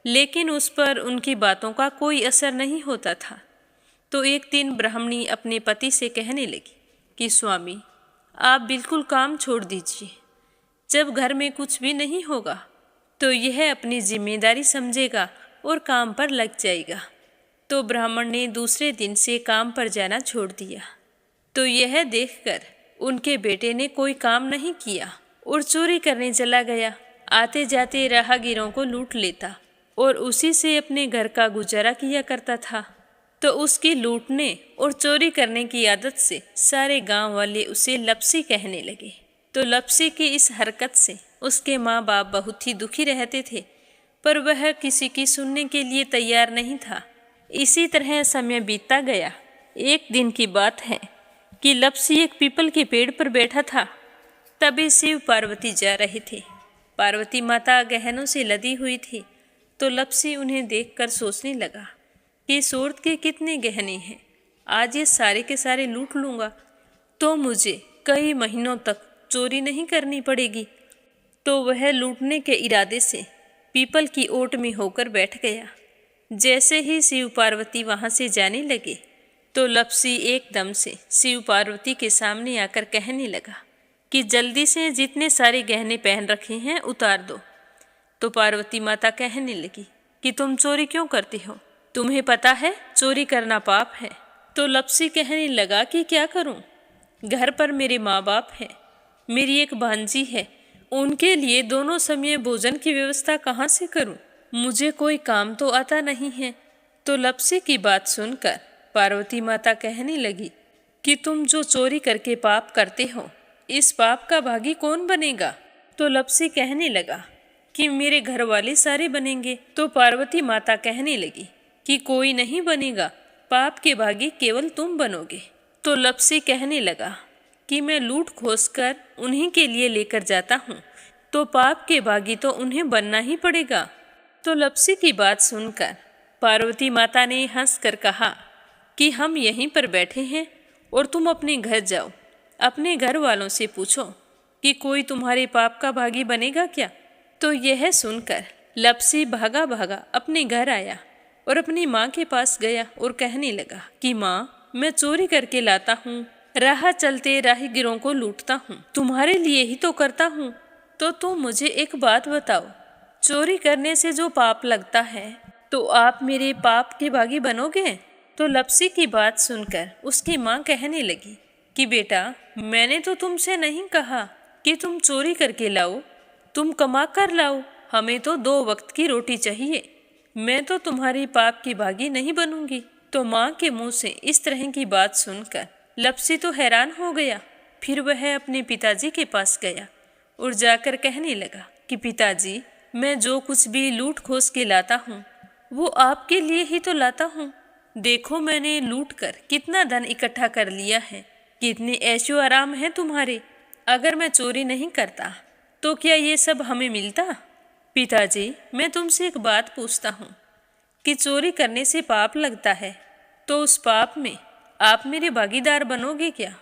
लेकिन उस पर उनकी बातों का कोई असर नहीं होता था। तो एक दिन ब्राह्मणी अपने पति से कहने लगी कि स्वामी, आप बिल्कुल काम छोड़ दीजिए। जब घर में कुछ भी नहीं होगा तो यह अपनी जिम्मेदारी समझेगा और काम पर लग जाएगा। तो ब्राह्मण ने दूसरे दिन से काम पर जाना छोड़ दिया। तो यह देखकर उनके बेटे ने कोई काम नहीं किया और चोरी करने चला गया। आते जाते राहगीरों को लूट लेता और उसी से अपने घर का गुजारा किया करता था। तो उसकी लूटने और चोरी करने की आदत से सारे गांव वाले उसे लपसी कहने लगे। तो लपसी की इस हरकत से उसके माँ बाप बहुत ही दुखी रहते थे, पर वह किसी की सुनने के लिए तैयार नहीं था। इसी तरह समय बीतता गया। एक दिन की बात है कि लपसी एक पीपल के पेड़ पर बैठा था। तभी शिव पार्वती जा रहे थे। पार्वती माता गहनों से लदी हुई थी। तो लपसी उन्हें देखकर सोचने लगा कि सूरत के कितने गहने हैं, आज ये सारे के सारे लूट लूँगा तो मुझे कई महीनों तक चोरी नहीं करनी पड़ेगी। तो वह लूटने के इरादे से पीपल की ओट में होकर बैठ गया। जैसे ही शिव पार्वती वहाँ से जाने लगे तो लपसी एकदम से शिव पार्वती के सामने आकर कहने लगा कि जल्दी से जितने सारे गहने पहन रखे हैं उतार दो। तो पार्वती माता कहने लगी कि तुम चोरी क्यों करती हो, तुम्हें पता है चोरी करना पाप है। तो लपसी कहने लगा कि क्या करूं, घर पर मेरे माँ बाप हैं, मेरी एक भांजी है, उनके लिए दोनों समय भोजन की व्यवस्था कहाँ से करूं, मुझे कोई काम तो आता नहीं है। तो लपसी की बात सुनकर पार्वती माता कहने लगी कि तुम जो चोरी करके पाप करते हो, इस पाप का भागी कौन बनेगा। तो लपसी कहने लगा कि मेरे घर वाले सारे बनेंगे। तो पार्वती माता कहने लगी कि कोई नहीं बनेगा, पाप के भागी केवल तुम बनोगे। तो लपसी कहने लगा कि मैं लूट खोस कर उन्हीं के लिए लेकर जाता हूँ, तो पाप के भागी तो उन्हें बनना ही पड़ेगा। तो लपसी की बात सुनकर पार्वती माता ने हंसकर कहा कि हम यहीं पर बैठे हैं और तुम अपने घर जाओ, अपने घर वालों से पूछो कि कोई तुम्हारे पाप का भागी बनेगा क्या। तो यह सुनकर लपसी भागा भागा अपने घर आया और अपनी माँ के पास गया और कहने लगा कि माँ, मैं चोरी करके लाता हूँ, राह चलते राहगीरों को लूटता हूँ, तुम्हारे लिए ही तो करता हूँ। तो तुम मुझे एक बात बताओ, चोरी करने से जो पाप लगता है तो आप मेरे पाप के भागी बनोगे। तो लपसी की बात सुनकर उसकी माँ कहने लगी कि बेटा, मैंने तो तुमसे नहीं कहा कि तुम चोरी करके लाओ, तुम कमा कर लाओ, हमें तो 2 वक्त की रोटी चाहिए, मैं तो तुम्हारी पाप की भागी नहीं बनूंगी। तो माँ के मुंह से इस तरह की बात सुनकर लपसी तो हैरान हो गया। फिर वह अपने पिताजी के पास गया और जाकर कहने लगा कि पिताजी, मैं जो कुछ भी लूट खोस के लाता हूँ वो आपके लिए ही तो लाता हूँ। देखो मैंने लूट कर कितना धन इकट्ठा कर लिया है, कितने ऐशो आराम हैं तुम्हारे। अगर मैं चोरी नहीं करता तो क्या ये सब हमें मिलता। पिताजी, मैं तुमसे एक बात पूछता हूँ कि चोरी करने से पाप लगता है, तो उस पाप में आप मेरे भागीदार बनोगे क्या।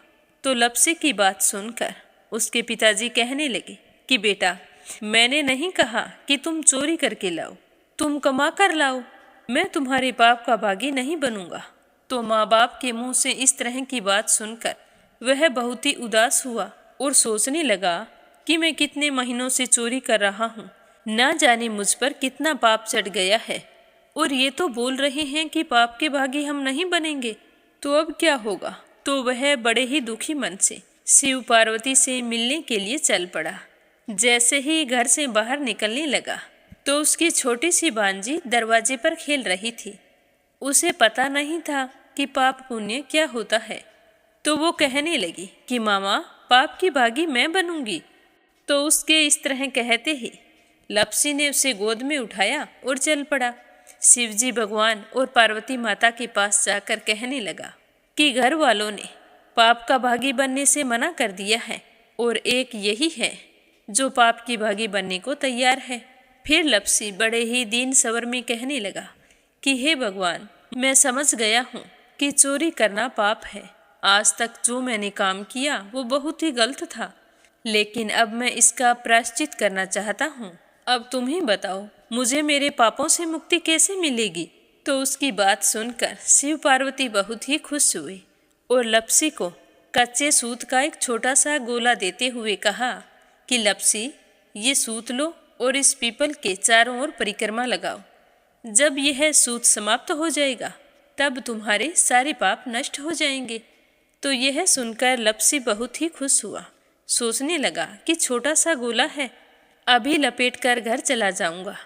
तो लपसी की बात सुनकर उसके पिताजी कहने लगे कि बेटा, मैंने नहीं कहा कि तुम चोरी करके लाओ, तुम कमा कर लाओ, मैं तुम्हारे पाप का भागी नहीं बनूंगा। तो माँ बाप के मुंह से इस तरह की बात सुनकर वह बहुत ही उदास हुआ और सोचने लगा कि मैं कितने महीनों से चोरी कर रहा हूँ, ना जाने मुझ पर कितना पाप चढ़ गया है, और ये तो बोल रहे हैं कि पाप के भागी हम नहीं बनेंगे, तो अब क्या होगा। तो वह बड़े ही दुखी मन से शिव पार्वती से मिलने के लिए चल पड़ा। जैसे ही घर से बाहर निकलने लगा तो उसकी छोटी सी भांजी दरवाजे पर खेल रही थी। उसे पता नहीं था कि पाप पुण्य क्या होता है। तो वो कहने लगी कि मामा, पाप की भागी मैं बनूंगी। तो उसके इस तरह कहते ही लपसी ने उसे गोद में उठाया और चल पड़ा। शिवजी भगवान और पार्वती माता के पास जाकर कहने लगा कि घर वालों ने पाप का भागी बनने से मना कर दिया है और एक यही है जो पाप की भागी बनने को तैयार है। फिर लपसी बड़े ही दीन स्वर में कहने लगा कि हे भगवान, मैं समझ गया हूँ कि चोरी करना पाप है। आज तक जो मैंने काम किया वो बहुत ही गलत था, लेकिन अब मैं इसका प्रायश्चित करना चाहता हूँ। अब तुम ही बताओ, मुझे मेरे पापों से मुक्ति कैसे मिलेगी? तो उसकी बात सुनकर शिव पार्वती बहुत ही खुश हुए और लपसी को कच्चे सूत का एक छोटा सा गोला देते हुए कहा कि लपसी, ये सूत लो और इस पीपल के चारों ओर परिक्रमा लगाओ। जब यह सूत समाप्त हो जाएगा तब तुम्हारे सारे पाप नष्ट हो जाएंगे। तो यह सुनकर लपसी बहुत ही खुश हुआ। सोचने लगा कि छोटा सा गोला है, अभी लपेटकर घर चला जाऊंगा,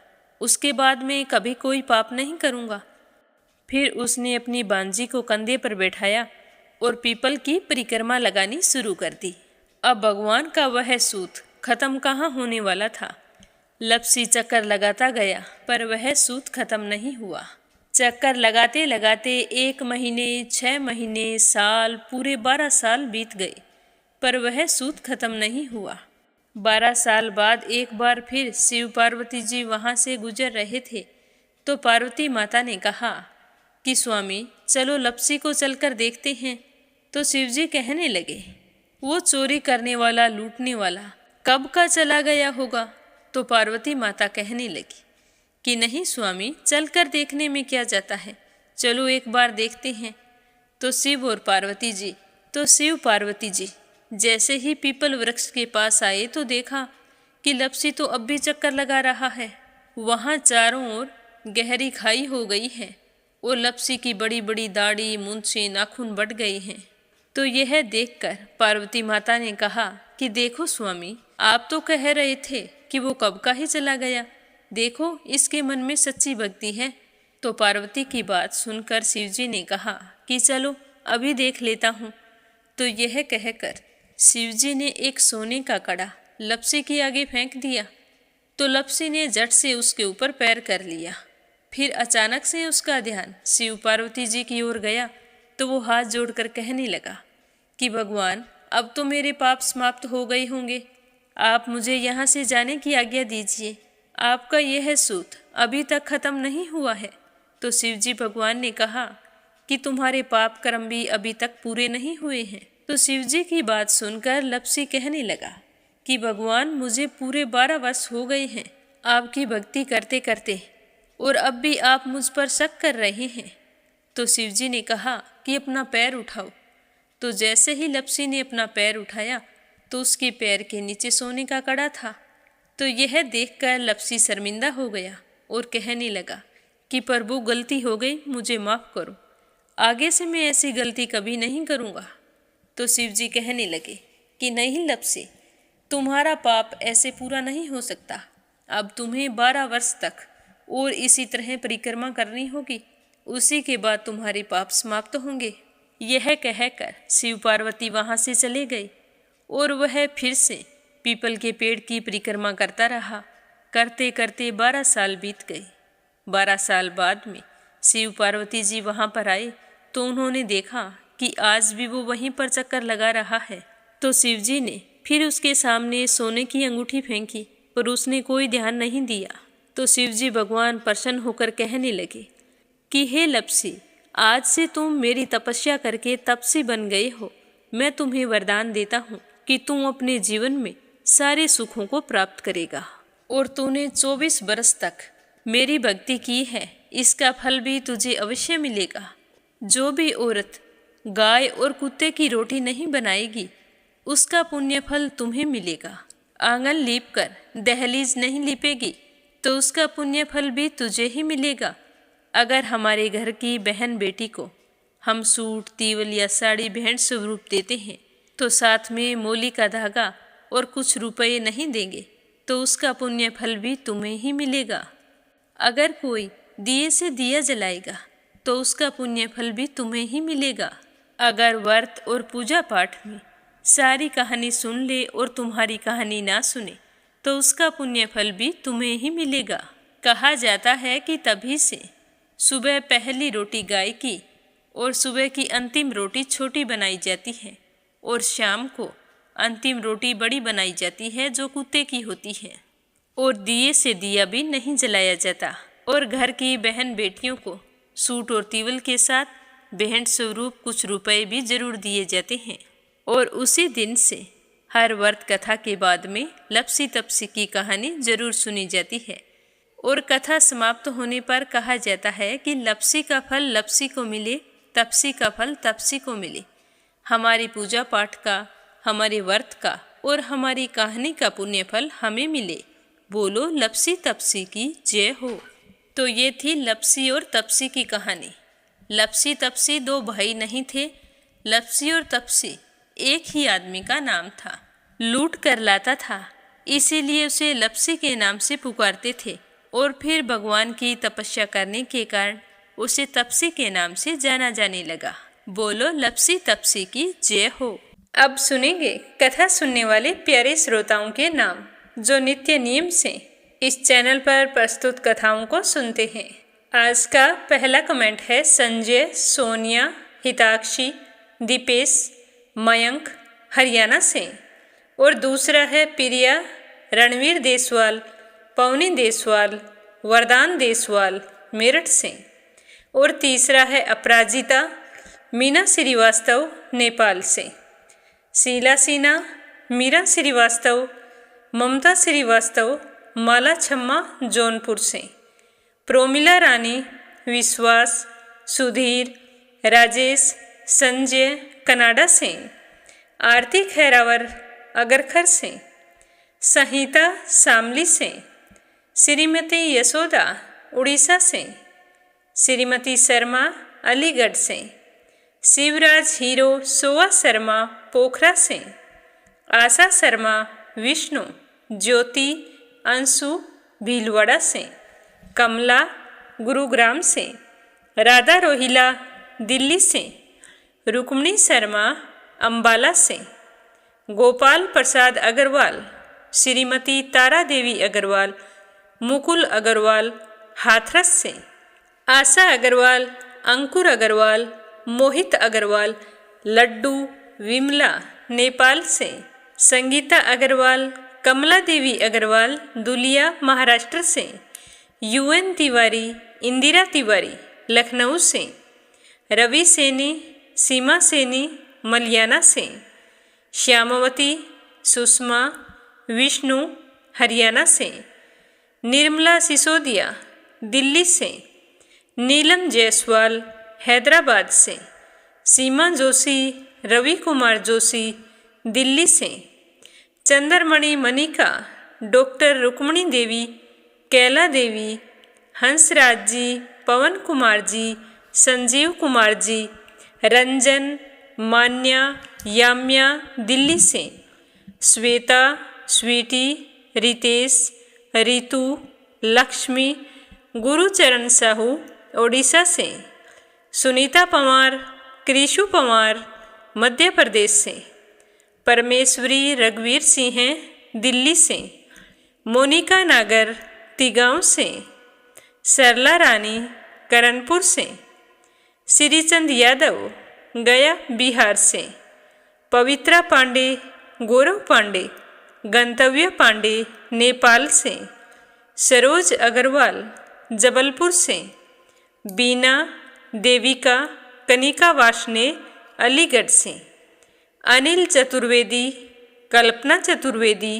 उसके बाद में कभी कोई पाप नहीं करूंगा। फिर उसने अपनी बांजी को कंधे पर बैठाया और पीपल की परिक्रमा लगानी शुरू कर दी। अब भगवान का वह सूत खत्म कहाँ होने वाला था। लपसी चक्कर लगाता गया पर वह सूत खत्म नहीं हुआ। चक्कर लगाते लगाते 1 महीने, 6 महीने, साल, पूरे 12 साल बीत गए पर वह सूत खत्म नहीं हुआ। 12 साल बाद एक बार फिर शिव पार्वती जी वहाँ से गुजर रहे थे तो पार्वती माता ने कहा कि स्वामी, चलो लपसी को चलकर देखते हैं। तो शिवजी कहने लगे, वो चोरी करने वाला, लूटने वाला कब का चला गया होगा? तो पार्वती माता कहने लगी कि नहीं स्वामी, चलकर देखने में क्या जाता है, चलो एक बार देखते हैं। तो शिव पार्वती जी जैसे ही पीपल वृक्ष के पास आए तो देखा कि लपसी तो अब भी चक्कर लगा रहा है। वहाँ चारों ओर गहरी खाई हो गई है और लपसी की बड़ी बड़ी दाढ़ी, मूंछें, नाखून बढ़ गए हैं। तो यह देखकर पार्वती माता ने कहा कि देखो स्वामी, आप तो कह रहे थे कि वो कब का ही चला गया, देखो इसके मन में सच्ची भक्ति है। तो पार्वती की बात सुनकर शिवजी ने कहा कि चलो अभी देख लेता हूँ। तो यह कहकर शिवजी ने एक सोने का कड़ा लपसी के आगे फेंक दिया। तो लपसी ने झट से उसके ऊपर पैर कर लिया। फिर अचानक से उसका ध्यान शिव पार्वती जी की ओर गया तो वो हाथ जोड़कर कहने लगा कि भगवान, अब तो मेरे पाप समाप्त हो गए होंगे, आप मुझे यहाँ से जाने की आज्ञा दीजिए। आपका यह सूत अभी तक खत्म नहीं हुआ है। तो शिवजी भगवान ने कहा कि तुम्हारे पाप कर्म भी अभी तक पूरे नहीं हुए हैं। तो शिवजी की बात सुनकर लपसी कहने लगा कि भगवान, मुझे पूरे 12 वर्ष हो गए हैं आपकी भक्ति करते करते, और अब भी आप मुझ पर शक कर रहे हैं। तो शिवजी ने कहा कि अपना पैर उठाओ। तो जैसे ही लपसी ने अपना पैर उठाया तो उसके पैर के नीचे सोने का कड़ा था। तो यह देखकर लपसी शर्मिंदा हो गया और कहने लगा कि प्रभु, गलती हो गई, मुझे माफ़ करो, आगे से मैं ऐसी गलती कभी नहीं करूँगा। तो शिवजी कहने लगे कि नहीं लपसी, तुम्हारा पाप ऐसे पूरा नहीं हो सकता। अब तुम्हें 12 वर्ष तक और इसी तरह परिक्रमा करनी होगी, उसी के बाद तुम्हारे पाप समाप्त होंगे। यह कहकर शिव पार्वती वहाँ से चले गए और वह फिर से पीपल के पेड़ की परिक्रमा करता रहा। करते करते 12 साल बीत गए। 12 साल बाद में शिव पार्वती जी वहाँ पर आए तो उन्होंने देखा कि आज भी वो वहीं पर चक्कर लगा रहा है। तो शिवजी ने फिर उसके सामने सोने की अंगूठी फेंकी पर उसने कोई ध्यान नहीं दिया। तो शिवजी भगवान प्रसन्न होकर कहने लगे कि हे लपसी, आज से तुम मेरी तपस्या करके तपसी बन गए हो। मैं तुम्हें वरदान देता हूँ कि तुम अपने जीवन में सारे सुखों को प्राप्त करेगा। और तूने 24 बरस तक मेरी भक्ति की है, इसका फल भी तुझे अवश्य मिलेगा। जो भी औरत गाय और कुत्ते की रोटी नहीं बनाएगी, उसका पुण्य फल तुम्हें मिलेगा। आंगन लीप कर दहलीज नहीं लीपेगी तो उसका पुण्य फल भी तुझे ही मिलेगा। अगर हमारे घर की बहन बेटी को हम सूट, तीवल या साड़ी भेंट स्वरूप देते हैं तो साथ में मोली का धागा और कुछ रुपये नहीं देंगे तो उसका पुण्य फल भी तुम्हें ही मिलेगा। अगर कोई दिए से दिया जलाएगा तो उसका पुण्य फल भी तुम्हें ही मिलेगा। अगर व्रत और पूजा पाठ में सारी कहानी सुन ले और तुम्हारी कहानी ना सुने तो उसका पुण्य फल भी तुम्हें ही मिलेगा। कहा जाता है कि तभी से सुबह पहली रोटी गाय की और सुबह की अंतिम रोटी छोटी बनाई जाती है और शाम को अंतिम रोटी बड़ी बनाई जाती है जो कुत्ते की होती है। और दिए से दिया भी नहीं जलाया जाता और घर की बहन बेटियों को सूट और तीवल के साथ भेंट स्वरूप कुछ रुपए भी जरूर दिए जाते हैं। और उसी दिन से हर व्रत कथा के बाद में लपसी तपसी की कहानी जरूर सुनी जाती है और कथा समाप्त होने पर कहा जाता है कि लपसी का फल लपसी को मिले, तपसी का फल तपसी को मिले। हमारी पूजा पाठ का, हमारे व्रत का और हमारी कहानी का पुण्य फल हमें मिले। बोलो लपसी तपसी की जय हो। तो ये थी लपसी और तपसी की कहानी। लपसी तपसी दो भाई नहीं थे। लपसी और तपसी एक ही आदमी का नाम था। लूट कर लाता था, इसीलिए उसे लपसी के नाम से पुकारते थे और फिर भगवान की तपस्या करने के कारण उसे तपसी के नाम से जाना जाने लगा। बोलो लपसी तपसी की जय हो। अब सुनेंगे कथा सुनने वाले प्यारे श्रोताओं के नाम जो नित्य नियम से इस चैनल पर प्रस्तुत कथाओं को सुनते हैं। आज का पहला कमेंट है संजय, सोनिया, हिताक्षी, दीपेश, मयंक हरियाणा से और दूसरा है प्रिया, रणवीर देसवाल, पवनी देसवाल, वरदान देसवाल मेरठ से और तीसरा है अपराजिता, मीना श्रीवास्तव नेपाल से, शीला सिन्हा, मीरा श्रीवास्तव, ममता श्रीवास्तव, माला छम्मा जौनपुर से, प्रोमिला रानी, विश्वास, सुधीर, राजेश, संजय कनाडा से, आरती खैरावर अगरखर से, संहिता शामली से, श्रीमती यशोदा उड़ीसा से, श्रीमती शर्मा अलीगढ़ से, शिवराज हीरो सोआ शर्मा पोखरा से, आशा शर्मा विष्णु, ज्योति अंशु भीलवाड़ा से, कमला गुरुग्राम से, राधा रोहिला दिल्ली से, रुक्मिणी शर्मा अंबाला से, गोपाल प्रसाद अग्रवाल, श्रीमती तारा देवी अग्रवाल, मुकुल अग्रवाल हाथरस से, आशा अग्रवाल, अंकुर अग्रवाल, मोहित अग्रवाल, लड्डू विमला नेपाल से, संगीता अग्रवाल, कमला देवी अग्रवाल दुलिया महाराष्ट्र से, यूएन तिवारी, इंदिरा तिवारी लखनऊ से, रवि सैनी, सीमा सैनी मलियाना से, श्यामावती, सुषमा, विष्णु हरियाणा से, निर्मला सिसोदिया दिल्ली से, नीलम जायसवाल हैदराबाद से, सीमा जोशी, रवि कुमार जोशी दिल्ली से, चंद्रमणि मनिका, डॉक्टर रुक्मिणी देवी, कैला देवी, हंसराज जी, पवन कुमार जी, संजीव कुमार जी, रंजन, मान्या, याम्या दिल्ली से, श्वेता, स्वीटी, रितेश, रितु, लक्ष्मी, गुरुचरण साहू ओडिशा से, सुनीता पवार, कृषु पवार मध्य प्रदेश से, परमेश्वरी रघुवीर सिंह दिल्ली से, मोनिका नागर तिगांव से, सरला रानी करणपुर से, श्रीचंद यादव गया बिहार से, पवित्रा पांडे, गौरव पांडे, गंतव्य पांडे नेपाल से, सरोज अग्रवाल जबलपुर से, बीना, देविका, कनिका वाशने अलीगढ़ से, अनिल चतुर्वेदी, कल्पना चतुर्वेदी,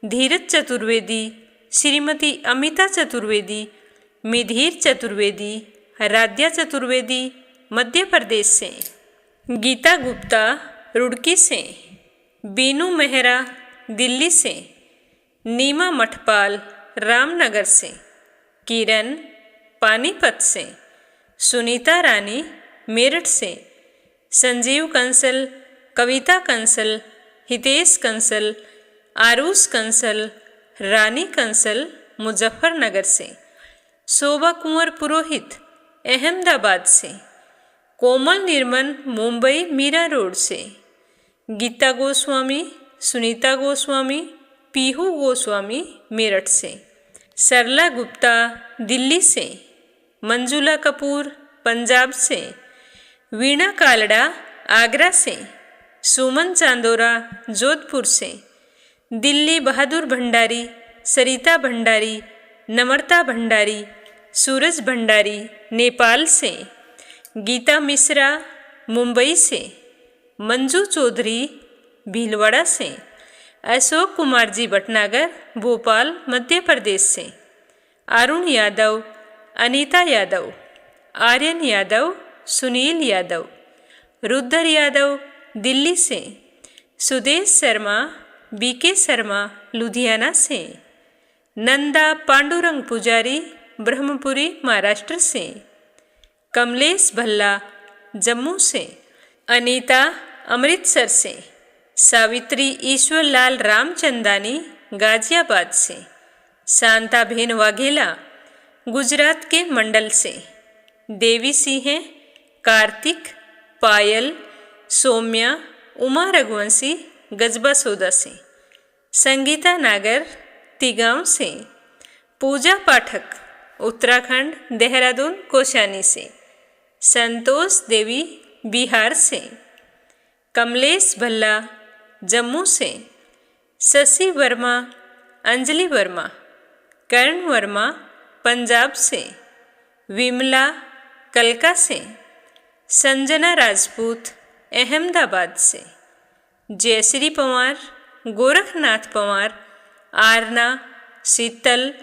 धीरज चतुर्वेदी, श्रीमती अमिता चतुर्वेदी, मिधिर चतुर्वेदी, राध्या चतुर्वेदी मध्य प्रदेश से, गीता गुप्ता रुड़की से, बीनू मेहरा दिल्ली से, नीमा मठपाल रामनगर से, किरण पानीपत से, सुनीता रानी मेरठ से, संजीव कंसल, कविता कंसल, हितेश कंसल, आरुष कंसल, रानी कंसल मुजफ्फरनगर से, शोभा कुंवर पुरोहित अहमदाबाद से, कोमल निर्मल मुंबई मीरा रोड से, गीता गोस्वामी, सुनीता गोस्वामी, पीहू गोस्वामी मेरठ से, सरला गुप्ता दिल्ली से, मंजुला कपूर पंजाब से, वीणा कालड़ा आगरा से, सुमन चांदोरा जोधपुर से, दिल्ली बहादुर भंडारी, सरिता भंडारी, नम्रता भंडारी, सूरज भंडारी नेपाल से, गीता मिश्रा मुंबई से, मंजू चौधरी भीलवाड़ा से, अशोक कुमार जी भटनागर भोपाल मध्य प्रदेश से, अरुण यादव, अनीता यादव, आर्यन यादव, सुनील यादव, रुद्र यादव दिल्ली से, सुदेश शर्मा, बीके शर्मा लुधियाना से, नंदा पांडुरंग पुजारी ब्रह्मपुरी महाराष्ट्र से, कमलेश भल्ला जम्मू से, अनीता अमृतसर से, सावित्री ईश्वर लाल रामचंदानी गाजियाबाद से, शांता भेन वाघेला गुजरात के मंडल से, देवी सिंह, कार्तिक, पायल, सौम्या, उमा रघुवंशी गजबा सौदा से, संगीता नागर तिगांव से, पूजा पाठक उत्तराखंड देहरादून कोशानी से, संतोष देवी बिहार से, कमलेश भल्ला जम्मू से, शशि वर्मा, अंजलि वर्मा, कर्ण वर्मा पंजाब से, विमला कलका से, संजना राजपूत अहमदाबाद से, जयश्री पवार, गोरखनाथ पवार, आरना, शीतल,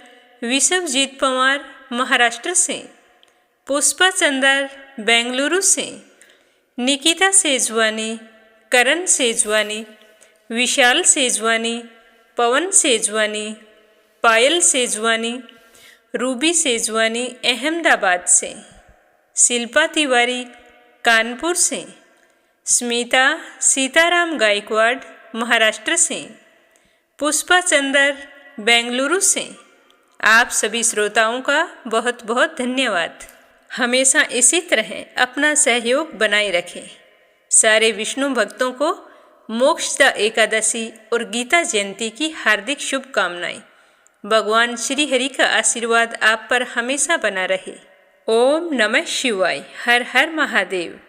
विश्वजीत पवार महाराष्ट्र से, पुष्पा चंदर बेंगलुरु से, निकिता सेजवानी, करण सेजवानी, विशाल सेजवानी, पवन सेजवानी, पायल सेजवानी, रूबी सेजवानी अहमदाबाद से, शिल्पा तिवारी कानपुर से, स्मिता सीताराम गायकवाड़ महाराष्ट्र से, पुष्पा चंदर बेंगलुरु से। आप सभी श्रोताओं का बहुत बहुत धन्यवाद। हमेशा इसी तरह अपना सहयोग बनाए रखें। सारे विष्णु भक्तों को मोक्षदा एकादशी और गीता जयंती की हार्दिक शुभकामनाएं। भगवान श्री हरि का आशीर्वाद आप पर हमेशा बना रहे। ओम नमः शिवाय। हर हर महादेव।